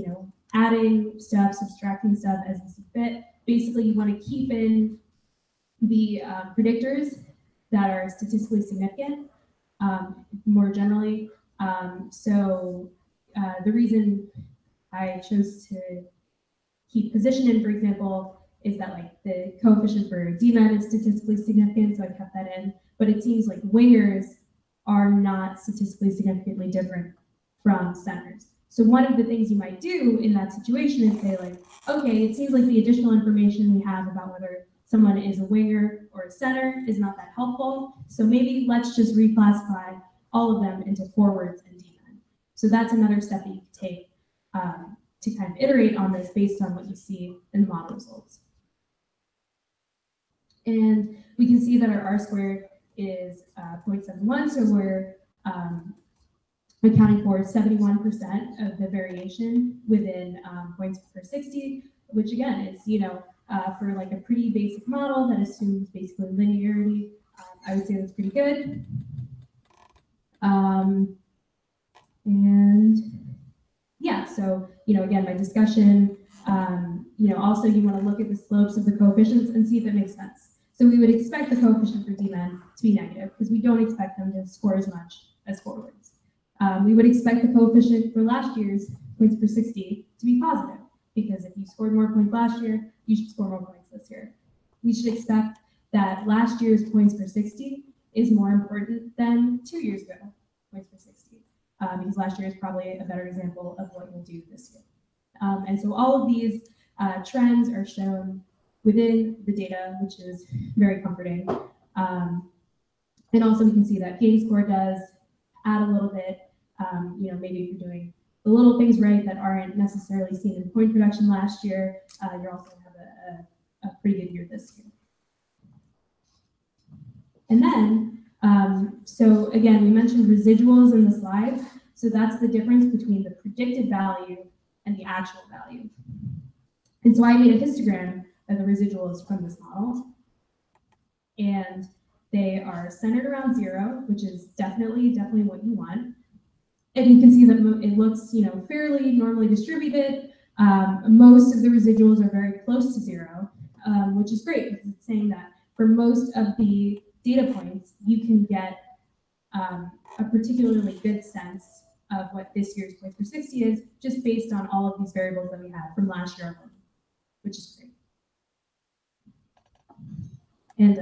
adding stuff, subtracting stuff as you see fit. Basically, you want to keep in the predictors that are statistically significant, more generally. The reason I chose to keep position in, for example, is that like the coefficient for DMED is statistically significant, so I kept that in. But it seems like wingers are not statistically significantly different from centers. So one of the things you might do in that situation is say like, okay, it seems like the additional information we have about whether someone is a winger or a center is not that helpful. So maybe let's just reclassify all of them into forwards and DMED. So that's another step that you can take to kind of iterate on this based on what you see in the model results. And we can see that our R-squared is 0.71, so we're accounting for 71% of the variation within points per 60, which again is, for like a pretty basic model that assumes basically linearity, I would say that's pretty good. And yeah, so, again, my discussion, also you want to look at the slopes of the coefficients and see if it makes sense. So we would expect the coefficient for DMED to be negative because we don't expect them to score as much as forwards. We would expect the coefficient for last year's points per 60 to be positive because if you scored more points last year, you should score more points this year. We should expect that last year's points per 60 is more important than 2 years ago points per 60 because last year is probably a better example of what you'll do this year. And so all of these trends are shown within the data, which is very comforting. And also we can see that game score does add a little bit. Maybe if you're doing the little things right that aren't necessarily seen in point production last year, you're also going to have a pretty good year this year. And then, so again, we mentioned residuals in the slides. So that's the difference between the predicted value and the actual value. And so I made a histogram of the residuals from this model. And they are centered around 0, which is definitely what you want. And you can see that it looks, fairly normally distributed. Most of the residuals are very close to 0, which is great because it's saying that for most of the data points, you can get a particularly good sense of what this year's points per 60 is, just based on all of these variables that we had from last year alone, which is great. And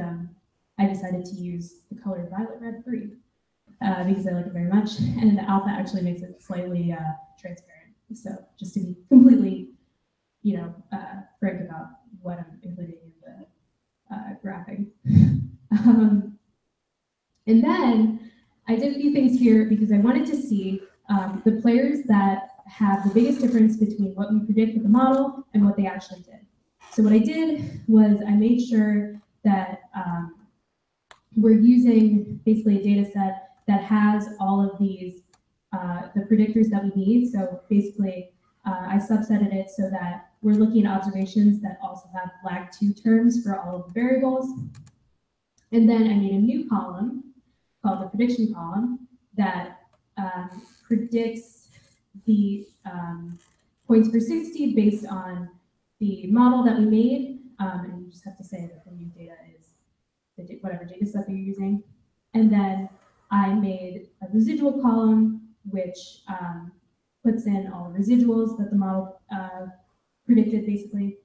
I decided to use the color violet red 3 because I like it very much, and the alpha actually makes it slightly transparent. So just to be completely, frank about what I'm including in the graphing. And then I did a few things here because I wanted to see the players that have the biggest difference between what we predict with the model and what they actually did. So what I did was I made sure that we're using basically a data set that has all of these, the predictors that we need. So basically, I subsetted it so that we're looking at observations that also have lag2 terms for all of the variables. And then I made a new column called the prediction column that predicts the points per 60 based on the model that we made. And you just have to say that the new data is whatever data set you're using. And then I made a residual column, which puts in all the residuals that the model predicted, basically,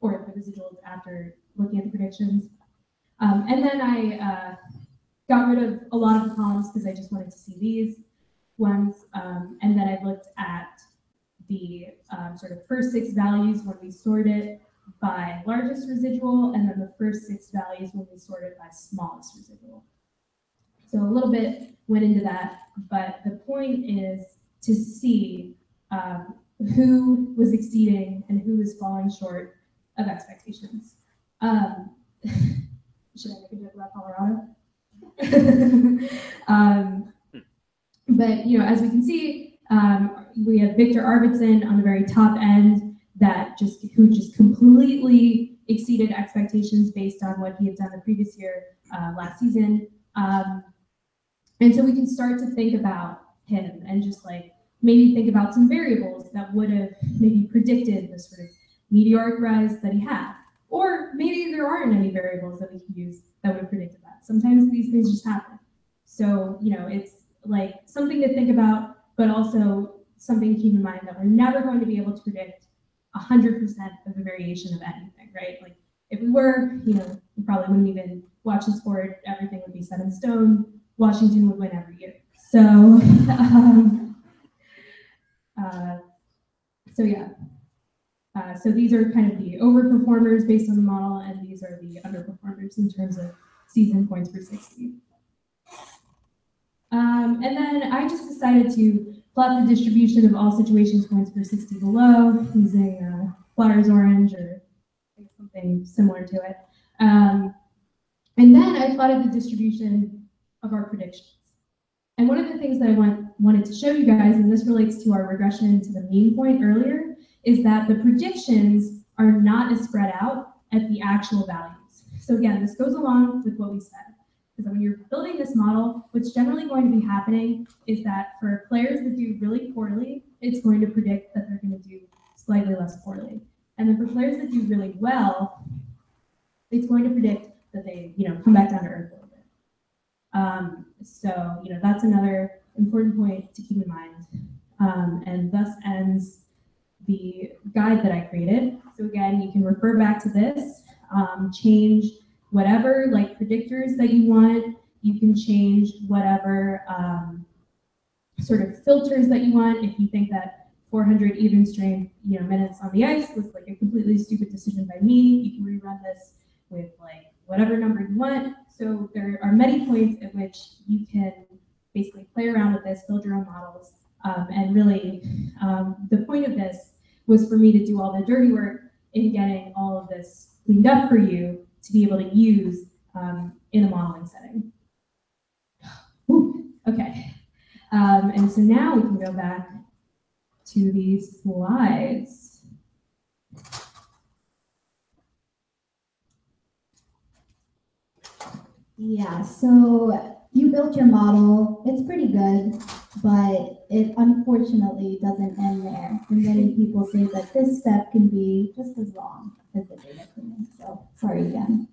or the residuals after looking at the predictions. And then I got rid of a lot of the columns because I just wanted to see these ones. And then I looked at the sort of first 6 values when we sort it by largest residual, and then the first 6 values when we sort it by smallest residual. So a little bit went into that, but the point is to see who was exceeding and who was falling short of expectations. Should I make a joke about Colorado? But as we can see, we have Victor Arvidsson on the very top end who just completely exceeded expectations based on what he had done the previous year, last season. And so we can start to think about him and just like maybe think about some variables that would have maybe predicted the sort of meteoric rise that he had. Or maybe there aren't any variables that we can use that would have predicted that. Sometimes these things just happen. So, it's like something to think about, but also something to keep in mind that we're never going to be able to predict 100% of the variation of anything, right? Like if we were, we probably wouldn't even watch the sport. Everything would be set in stone. Washington would win every year. So, so these are kind of the overperformers based on the model, and these are the underperformers in terms of season points per 60. And then I just decided to plot the distribution of all situations points per 60 below using Flyers Orange or something similar to it. And then I plotted the distribution of our predictions. And one of the things that I wanted to show you guys, and this relates to our regression to the mean point earlier, is that the predictions are not as spread out as the actual values. So again, this goes along with what we said. Because when you're building this model, what's generally going to be happening is that for players that do really poorly, it's going to predict that they're going to do slightly less poorly. And then for players that do really well, it's going to predict that they, come back down to earth a little bit. So, that's another important point to keep in mind. And thus ends the guide that I created. So again, you can refer back to this, change whatever like predictors that you want. You can change whatever sort of filters that you want. If you think that 400 even strength, minutes on the ice was like a completely stupid decision by me, you can rerun this with like whatever number you want. So there are many points at which you can basically play around with this, build your own models, and really the point of this was for me to do all the dirty work in getting all of this cleaned up for you to be able to use in a modeling setting. Ooh, okay, and so now we can go back to these slides. Yeah, so you built your model. It's pretty good, but it unfortunately doesn't end there. And many people say that this step can be just as long as the data cleaning. So sorry again.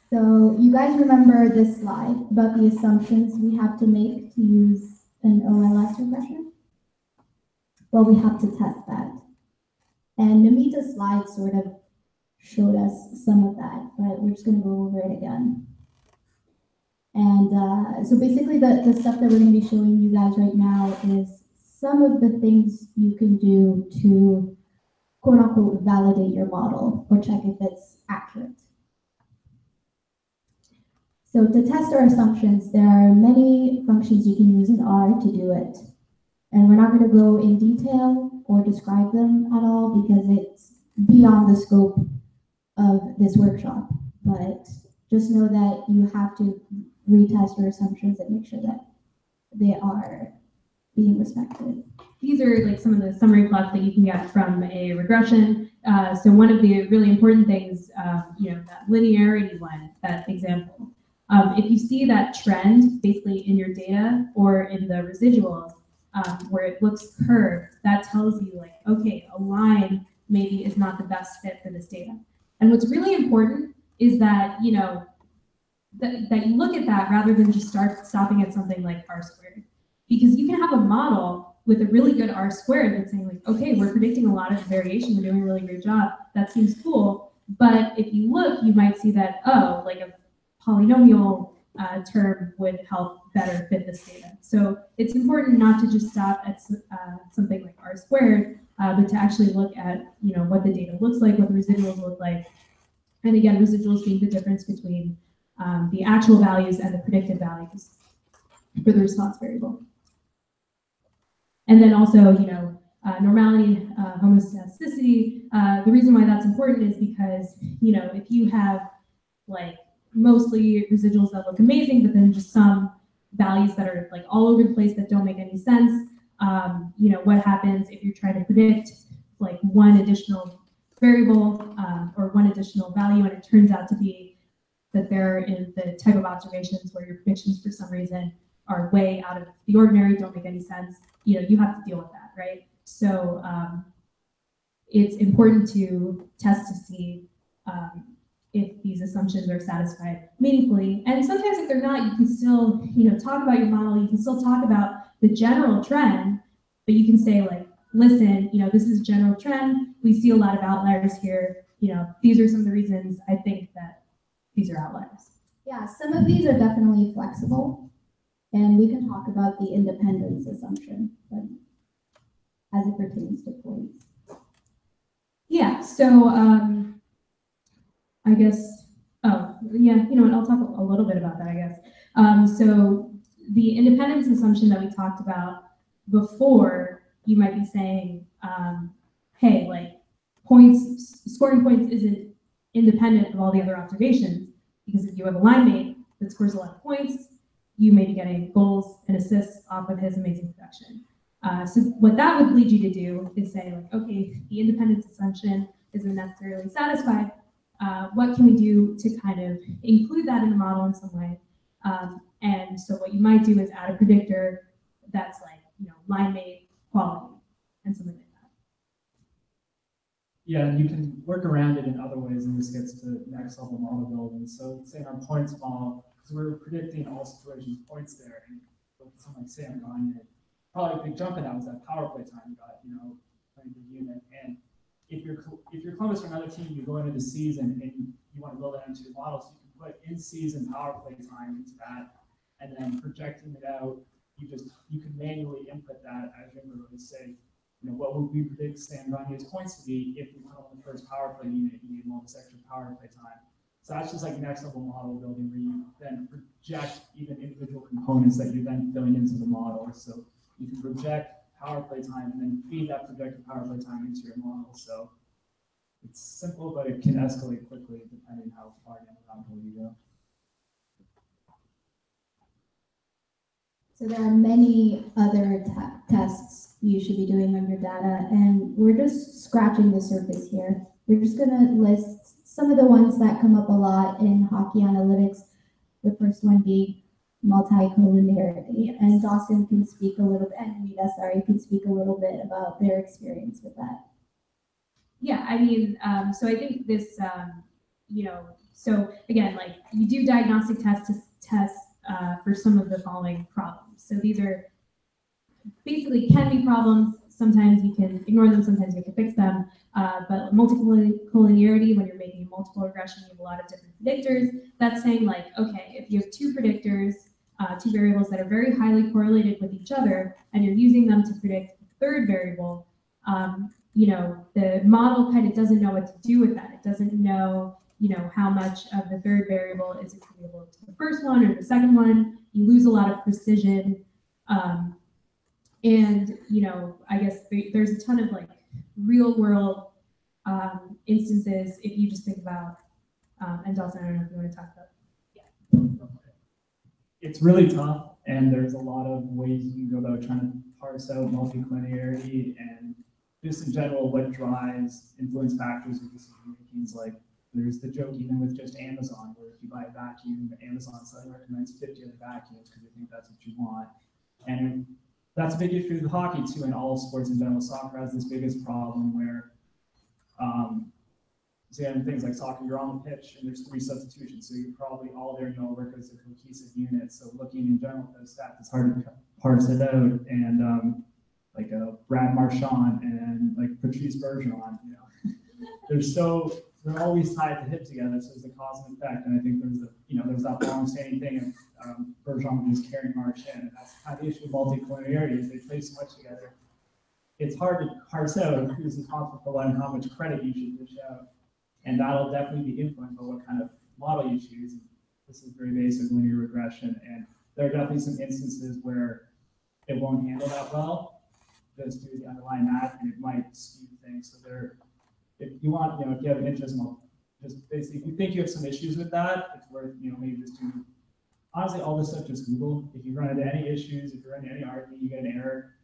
So you guys remember this slide about the assumptions we have to make to use an OLS regression? Well, we have to test that. And Namita's slide sort of showed us some of that, but we're just going to go over it again. And so basically the stuff that we're going to be showing you guys right now is some of the things you can do to quote unquote validate your model or check if it's accurate. So to test our assumptions, there are many functions you can use in R to do it. And we're not going to go in detail or describe them at all because it's beyond the scope of this workshop. But just know that you have to retest your assumptions and make sure that they are being respected. These are like some of the summary plots that you can get from a regression. So one of the really important things, that linearity one, that example. If you see that trend basically in your data or in the residuals where it looks curved, that tells you like, okay, a line maybe is not the best fit for this data. And what's really important is that, that you look at that rather than just stopping at something like R squared. Because you can have a model with a really good R squared that's saying like, okay, we're predicting a lot of variation, we're doing a really great job, that seems cool. But if you look, you might see that, oh, like a polynomial term would help better fit this data. So it's important not to just stop at something like R squared, but to actually look at what the data looks like, what the residuals look like. And again, residuals being the difference between the actual values and the predicted values for the response variable. And then also, normality, homoscedasticity. The reason why that's important is because, if you have like mostly residuals that look amazing, but then just some values that are like all over the place that don't make any sense. What happens if you're trying to predict like one additional variable or one additional value, and it turns out to be that they're in the type of observations where your predictions for some reason are way out of the ordinary, don't make any sense. You have to deal with that, right? So it's important to test to see if these assumptions are satisfied meaningfully. And sometimes if they're not, you can still, talk about your model, you can still talk about the general trend, but you can say like, listen, this is a general trend. We see a lot of outliers here. These are some of the reasons I think that these are outliers. Yeah, some of these are definitely flexible, and we can talk about the independence assumption, but as it pertains to points. Yeah, so I guess, oh, yeah, I'll talk a little bit about that, I guess. So the independence assumption that we talked about before, you might be saying, hey, like scoring points isn't independent of all the other observations, because if you have a line mate that scores a lot of points, you may be getting goals and assists off of his amazing production. So what that would lead you to do is say, like, okay, the independence assumption isn't necessarily satisfied. What can we do to kind of include that in the model in some way? And so what you might do is add a predictor that's like, line mate quality and something like that. Yeah, and you can work around it in other ways, and this gets to next level model building. So say in our points model, because we're predicting all situations points there, and with something like Sam Gagne, probably a big jump in that was that power play time you got, playing the unit. And if you're Columbus or another team, you go into the season and you want to build that into your model, so you can put in-season power play time into that, and then projecting it out, you can manually input that as you really say, what would we predict Sam Gagne's points to be if we put on the first power play unit, you need all this extra power play time. So that's just like next level model building, where you then project even individual components that you're then filling into the model. So you can project power play time and then feed that projected power play time into your model. So it's simple, but it can escalate quickly depending how far down the rabbit hole you go. So there are many other tests you should be doing on your data, and we're just scratching the surface here. We're just going to list some of the ones that come up a lot in hockey analytics. The first one being multi-collinearity, yes. And Dawson can speak a little bit, and Rita, can speak a little bit about their experience with that. Yeah, I mean, so I think this, so again, like you do diagnostic tests to test for some of the following problems. So these are basically can be problems. Sometimes you can ignore them, sometimes you can fix them. But multiple collinearity, when you're making multiple regression, you have a lot of different predictors. That's saying like, okay, if you have two predictors, two variables that are very highly correlated with each other, and you're using them to predict the third variable, the model kind of doesn't know what to do with that. It doesn't know, how much of the third variable is attributable to the first one or the second one. You lose a lot of precision. And, I guess there's a ton of like real world instances if you just think about, and Dawson, I don't know if you want to talk about. It's really tough, and there's a lot of ways you can go about trying to parse out multi-collinearity and just in general what drives influence factors of decision makings. Like there's the joke even with just Amazon, where if you buy a vacuum, Amazon suddenly recommends 50 other vacuums because they think that's what you want. And that's a big issue with hockey too, and all sports in general. Soccer has this biggest problem where, so you have things like soccer, you're on the pitch and there's 3 substitutions, so you're probably all there and work as a cohesive unit. So looking in general at those stats, it's hard to parse it out. And like Brad Marchand and like Patrice Bergeron, they're always tied to hip together. So there's a cause and effect, and I think there's that long-standing thing of Bergeron just carrying Marchand, and that's kind of the issue with multi-collinearity is they play so much together. It's hard to parse out who's responsible for what and how much credit you should dish out, and that'll definitely be influenced by what kind of model you choose. This is very basic linear regression, and there are definitely some instances where it won't handle that well, just due to the underlying math, and it might skew things. So if you want, if you have an interest in just basically, if you think you have some issues with that, it's worth, maybe just doing, honestly, all this stuff, just Google. If you run into any issues, if you run into any argument, you get an error,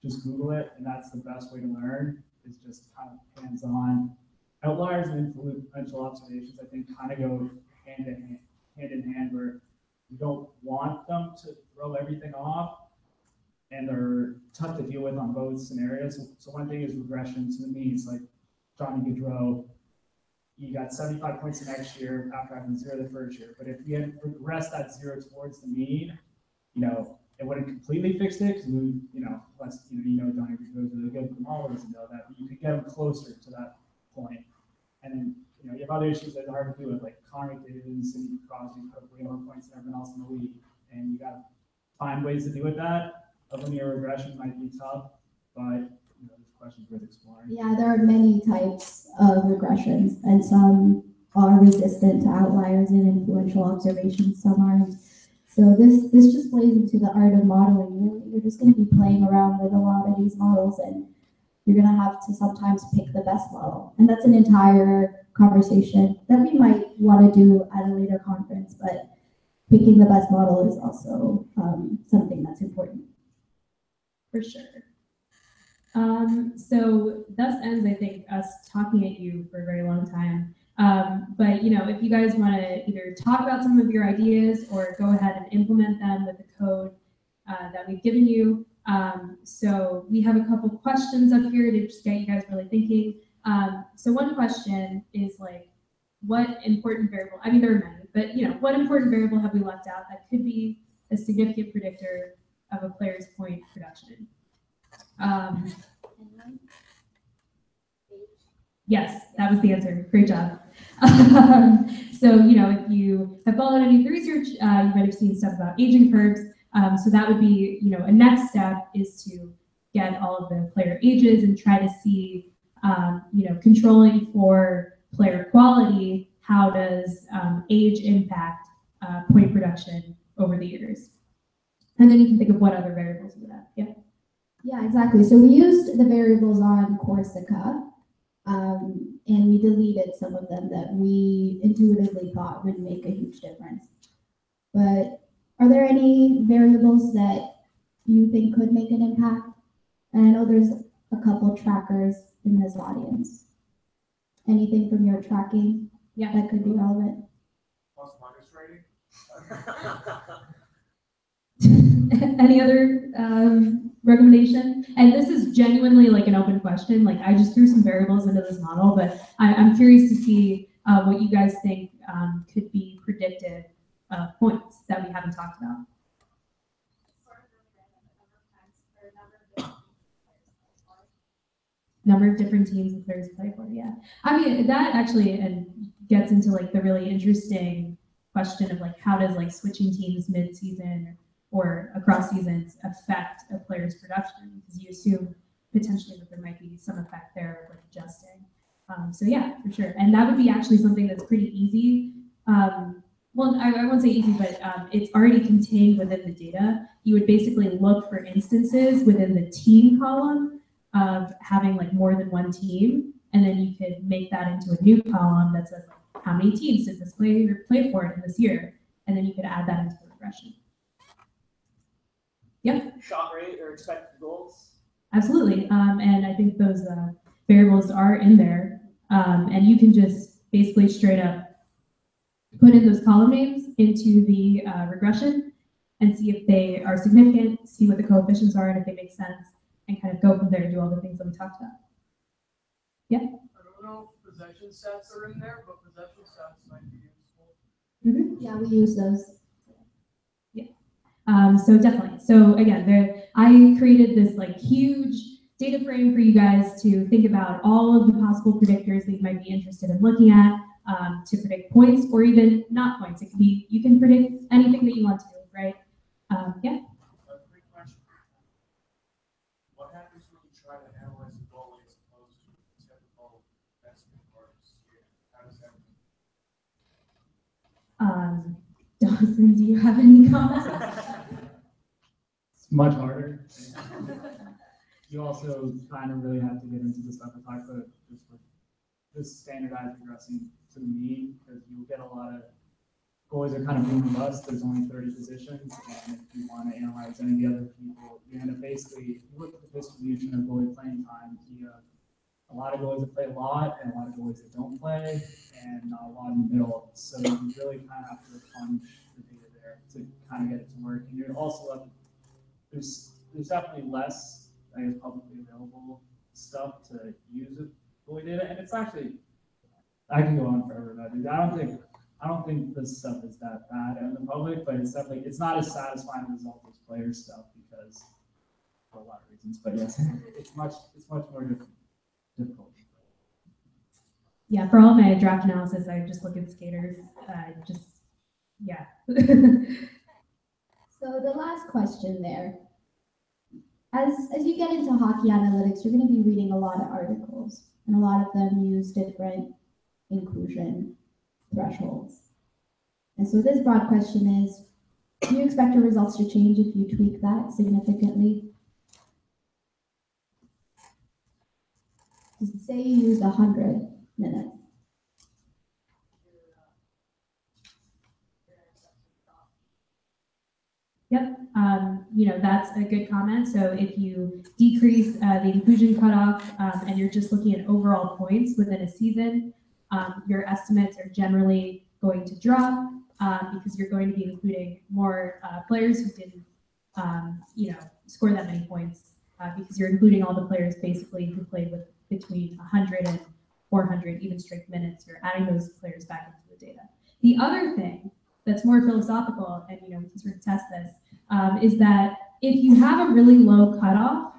just Google it, and that's the best way to learn, is just kind of hands-on. Outliers and influential observations, I think, kind of go hand in hand, where you don't want them to throw everything off, and they're tough to deal with on both scenarios. So one thing is regression to the mean. It's like Johnny Gaudreau, you got 75 points the next year after having 0 the first year. But if we had regressed that 0 towards the mean, it wouldn't completely fix it, because unless Johnny Gaudreau is really good, Kamal doesn't know that, but you could get him closer to that point. And then you have other issues that are hard to do with, like Connor McDavid and Sidney Crosby put up way more points than everyone else in the league, and you got to find ways to deal with that. A linear regression might be tough, but this question's worth exploring. Yeah, there are many types of regressions, and some are resistant to outliers and influential observations, some aren't. So this just plays into the art of modeling. Really, you're just going to be playing around with a lot of these models, and you're going to have to sometimes pick the best model. And that's an entire conversation that we might want to do at a later conference, but picking the best model is also something that's important. For sure. So thus ends, I think, us talking at you for a very long time. But if you guys want to either talk about some of your ideas or go ahead and implement them with the code that we've given you. So we have a couple questions up here to just get you guys really thinking. So one question is like, what important variable, I mean, there are many, but what important variable have we left out that could be a significant predictor of a player's point production? Yes, that was the answer. Great job. So, if you have followed any of the research, you might have seen stuff about aging curves. So that would be, a next step is to get all of the player ages and try to see, controlling for player quality, how does age impact point production over the years? And then you can think of what other variables would that. Yeah. Yeah, exactly. So we used the variables on Corsica, and we deleted some of them that we intuitively thought would make a huge difference. But are there any variables that you think could make an impact? And I know there's a couple trackers in this audience. Anything from your tracking that could be relevant? Plus minus rating? Any other recommendation? And this is genuinely like an open question. Like I just threw some variables into this model, but I'm curious to see what you guys think could be predictive points that we haven't talked about. Number of different teams and players play for, yeah. I mean, that actually gets into like the really interesting question of like how does like switching teams mid-season or across seasons affect a player's production, because you assume potentially that there might be some effect there of like adjusting. So yeah, for sure. And that would be actually something that's pretty easy. Well, I won't say easy, but it's already contained within the data. You would basically look for instances within the team column of having like more than one team, and then you could make that into a new column that says like, how many teams did this player play for in this year, and then you could add that into the regression. Yep. Shot rate or expected goals. Absolutely, and I think those variables are in there, and you can just basically straight up put in those column names into the regression and see if they are significant, see what the coefficients are, and if they make sense, and kind of go from there and do all the things that we talked about. Yeah? I don't know if possession stats are in there, but possession stats might be useful. Mm-hmm. Yeah, we use those. So definitely. So again, I created this like huge data frame for you guys to think about all of the possible predictors that you might be interested in looking at to predict points or even not points. It could be, you can predict anything that you want to, right? Yeah. Quick question. What happens when you try to analyze a goalie as opposed to a typical estimate or scale? How does that work? Dawson, do you have any comments? It's much harder. You also kind of really have to get into the stuff I talked about, just with this standardized regressing to the mean, because you get a lot of goalies are kind of boom and bust. There's only 30 positions, and if you want to analyze any of the other people, you're going to basically, if you look at the distribution of goalie playing time, you have a lot of goalies that play a lot, and a lot of goalies that don't play, and not a lot in the middle. So you really kind of have to punch the data there to kind of get it to work. And you're also there's definitely less, I guess, publicly available stuff to use with goalie data, and it's actually, I can go on forever about it. I don't think this stuff is that bad in the public, but it's definitely, it's not as satisfying a result as player stuff because for a lot of reasons. But yes, it's much more difficult. Yeah, for all my draft analysis, I just look at skaters. Yeah. So the last question there, as you get into hockey analytics, you're going to be reading a lot of articles, and a lot of them use different inclusion thresholds. And so this broad question is, do you expect your results to change if you tweak that significantly? Say you used 100 minutes. Yep. That's a good comment. So if you decrease the inclusion cutoff and you're just looking at overall points within a season, your estimates are generally going to drop because you're going to be including more players who didn't, score that many points because you're including all the players basically who played with between 100 and 400 even strength minutes. You're adding those players back into the data. The other thing that's more philosophical, and we can sort of test this, is that if you have a really low cutoff,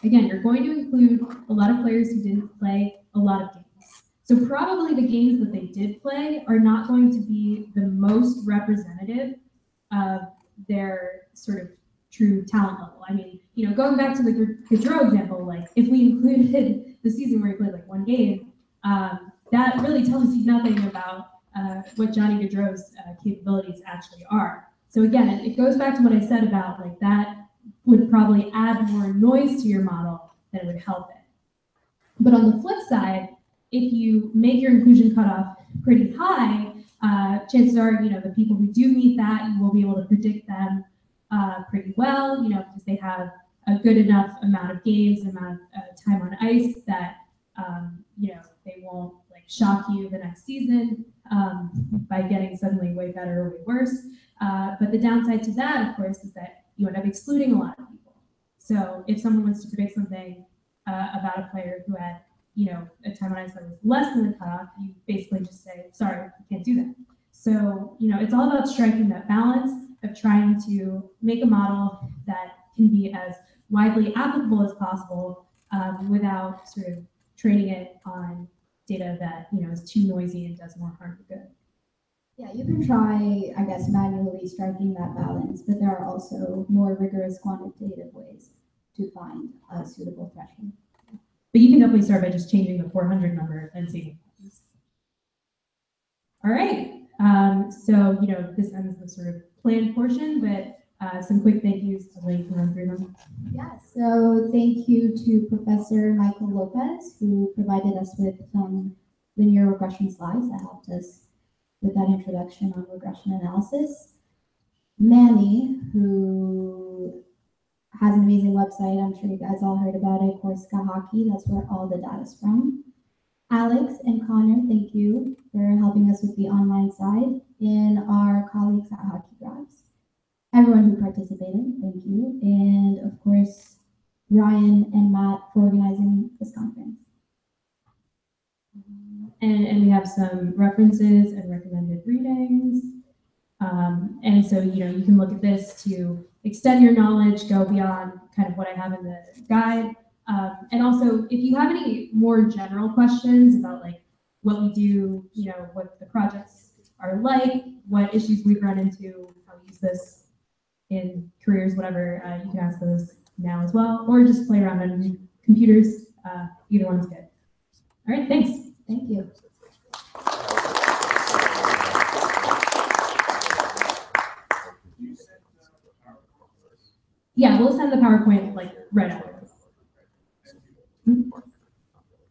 again, you're going to include a lot of players who didn't play a lot of games. So probably the games that they did play are not going to be the most representative of their sort of true talent level. I mean, going back to the Gaudreau example, like if we included the season where he played like one game, that really tells you nothing about what Johnny Gaudreau's capabilities actually are. So again, it goes back to what I said about like that would probably add more noise to your model than it would help it. But on the flip side, if you make your inclusion cutoff pretty high, chances are, the people who do meet that, you will be able to predict them pretty well, because they have a good enough amount of games, amount of time on ice that, they won't like shock you the next season by getting suddenly way better or way worse. But the downside to that, of course, is that you end up excluding a lot of people. So if someone wants to predict something about a player who had, a time on ice that was less than the cutoff, you basically just say, sorry, you can't do that. So, it's all about striking that balance of trying to make a model that can be as widely applicable as possible without sort of training it on data that, is too noisy and does more harm than good. Yeah, you can try, I guess, manually striking that balance, but there are also more rigorous quantitative ways to find a suitable threshold. But you can definitely start by just changing the 400 number and seeing what happens. All right. So, this ends the sort of planned portion, but some quick thank yous so you can run through them. Yeah, so thank you to Professor Michael Lopez, who provided us with some linear regression slides that helped us with that introduction on regression analysis. Manny, who has an amazing website, I'm sure you guys all heard about it, Corsica Hockey, that's where all the data's from. Alex and Connor, thank you for helping us with the online side, and our colleagues at Hockey Graphs. Everyone who participated, thank you. And of course, Ryan and Matt for organizing this conference. And we have some references and recommended readings. And so, you can look at this to extend your knowledge, go beyond kind of what I have in the guide. And also, if you have any more general questions about like what we do, what the projects are like, what issues we've run into, how we use this in careers, whatever, you can ask those now as well, or just play around on computers. Either one's good. All right, thanks. Thank you. Yeah, we'll send the PowerPoint like right after this.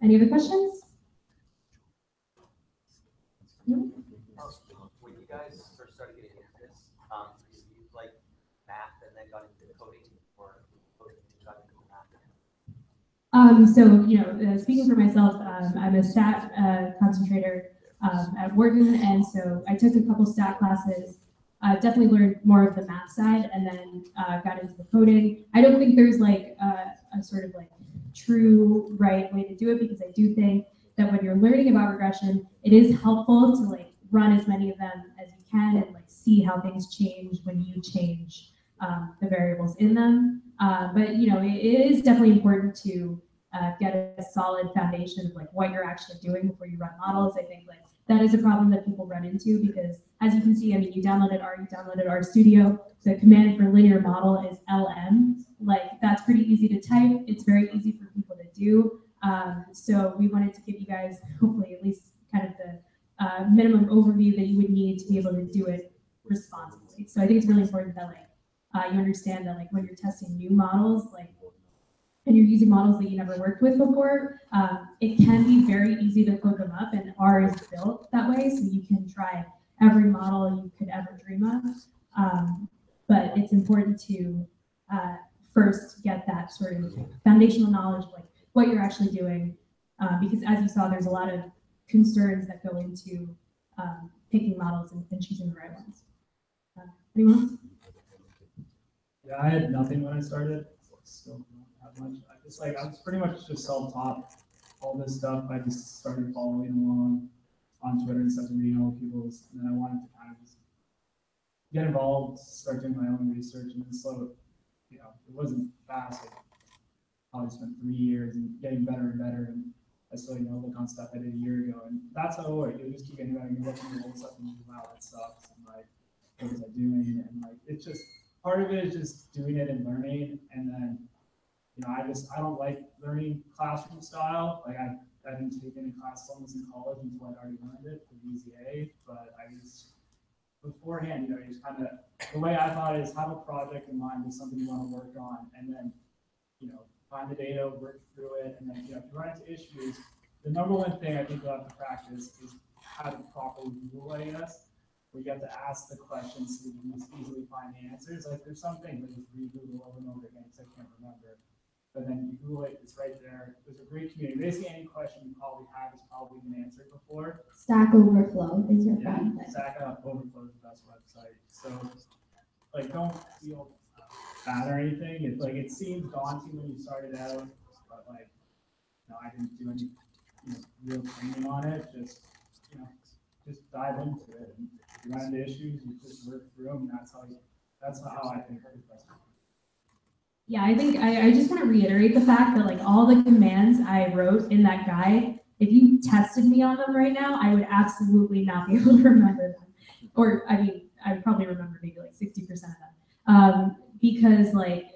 Any other questions? guys first started getting into this, did you use like math and then got into coding, or coding and got into math? So, speaking for myself, I'm a stat concentrator at Wharton, and so I took a couple stat classes. Definitely learned more of the math side, and then got into the coding. I don't think there's like a sort of like true right way to do it, because I do think that when you're learning about regression, it is helpful to like run as many of them as you can and like see how things change when you change the variables in them. But it is definitely important to get a solid foundation of like what you're actually doing before you run models. I think like that is a problem that people run into, because as you can see, I mean, you downloaded RStudio. The command for linear model is LM. Like that's pretty easy to type. It's very easy for people to do. So we wanted to give you guys hopefully at least kind of the minimum overview that you would need to be able to do it responsibly. So I think it's really important that like you understand that like when you're testing new models, like and you're using models that you never worked with before, it can be very easy to code them up, and R is built that way, so you can try every model you could ever dream of. But it's important to first get that sort of foundational knowledge of like what you're actually doing, because as you saw, there's a lot of concerns that go into picking models and choosing the right ones. Anyone else? Yeah, I had nothing when I started. Still don't have much. I was pretty much just self-taught all this stuff. I just started following along on Twitter and stuff and reading all people's, and then I wanted to kind of just get involved, start doing my own research, and then it wasn't fast. I probably spent 3 years and getting better and better, and I still, look on stuff I did a year ago, and that's how it works. You'll just keep getting better, and you're looking at old stuff and you're like, wow, that sucks, and like, what was I doing? And like, it's just, part of it is just doing it and learning, and then, I don't like learning classroom style. Like I didn't take any classes on this in college until I'd already learned it for VZA, but I just, beforehand, you just kind of, the way I thought is have a project in mind with something you want to work on, and then, find the data, work through it, and then, if you run into issues, the number one thing I think you'll have to practice is how to properly Google AS, where you have to ask the questions so that you can just easily find the answers. Like there's some things that just re-Google over and over again because I can't remember. But then you Google it, it's right there. There's a great community. Basically any question you probably have is probably been answered before. Stack Overflow is your friend. Stack Overflow is the best website. So like don't feel bad or anything. It's like it seemed daunting when you started out, but like I didn't do any real training on it. Just dive into it. And if you run into issues, you just work through them. And that's how I think it's best. Yeah, I think I just want to reiterate the fact that like all the commands I wrote in that guide, if you tested me on them right now, I would absolutely not be able to remember them. Or I mean, I would probably remember maybe like 60% of them. Because like,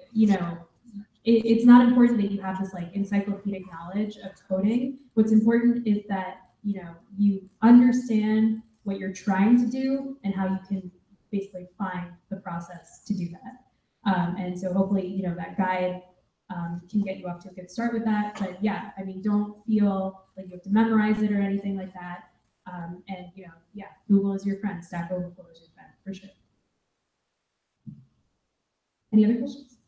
it's not important that you have this like encyclopedic knowledge of coding. What's important is that, you understand what you're trying to do and how you can basically find the process to do that. And so hopefully, that guide can get you off to a good start with that. But yeah, I mean, don't feel like you have to memorize it or anything like that. And Google is your friend. Stack Overflow is your friend for sure. Any other questions?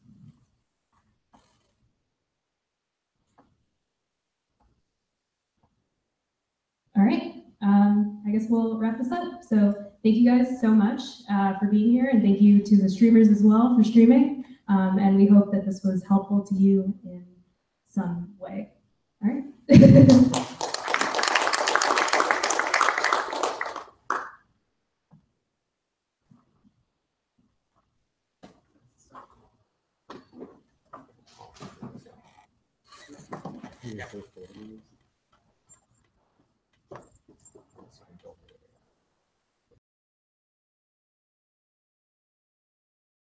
All right. I guess we'll wrap this up. So thank you guys so much for being here, and thank you to the streamers as well for streaming. And we hope that this was helpful to you in some way. All right. Yeah.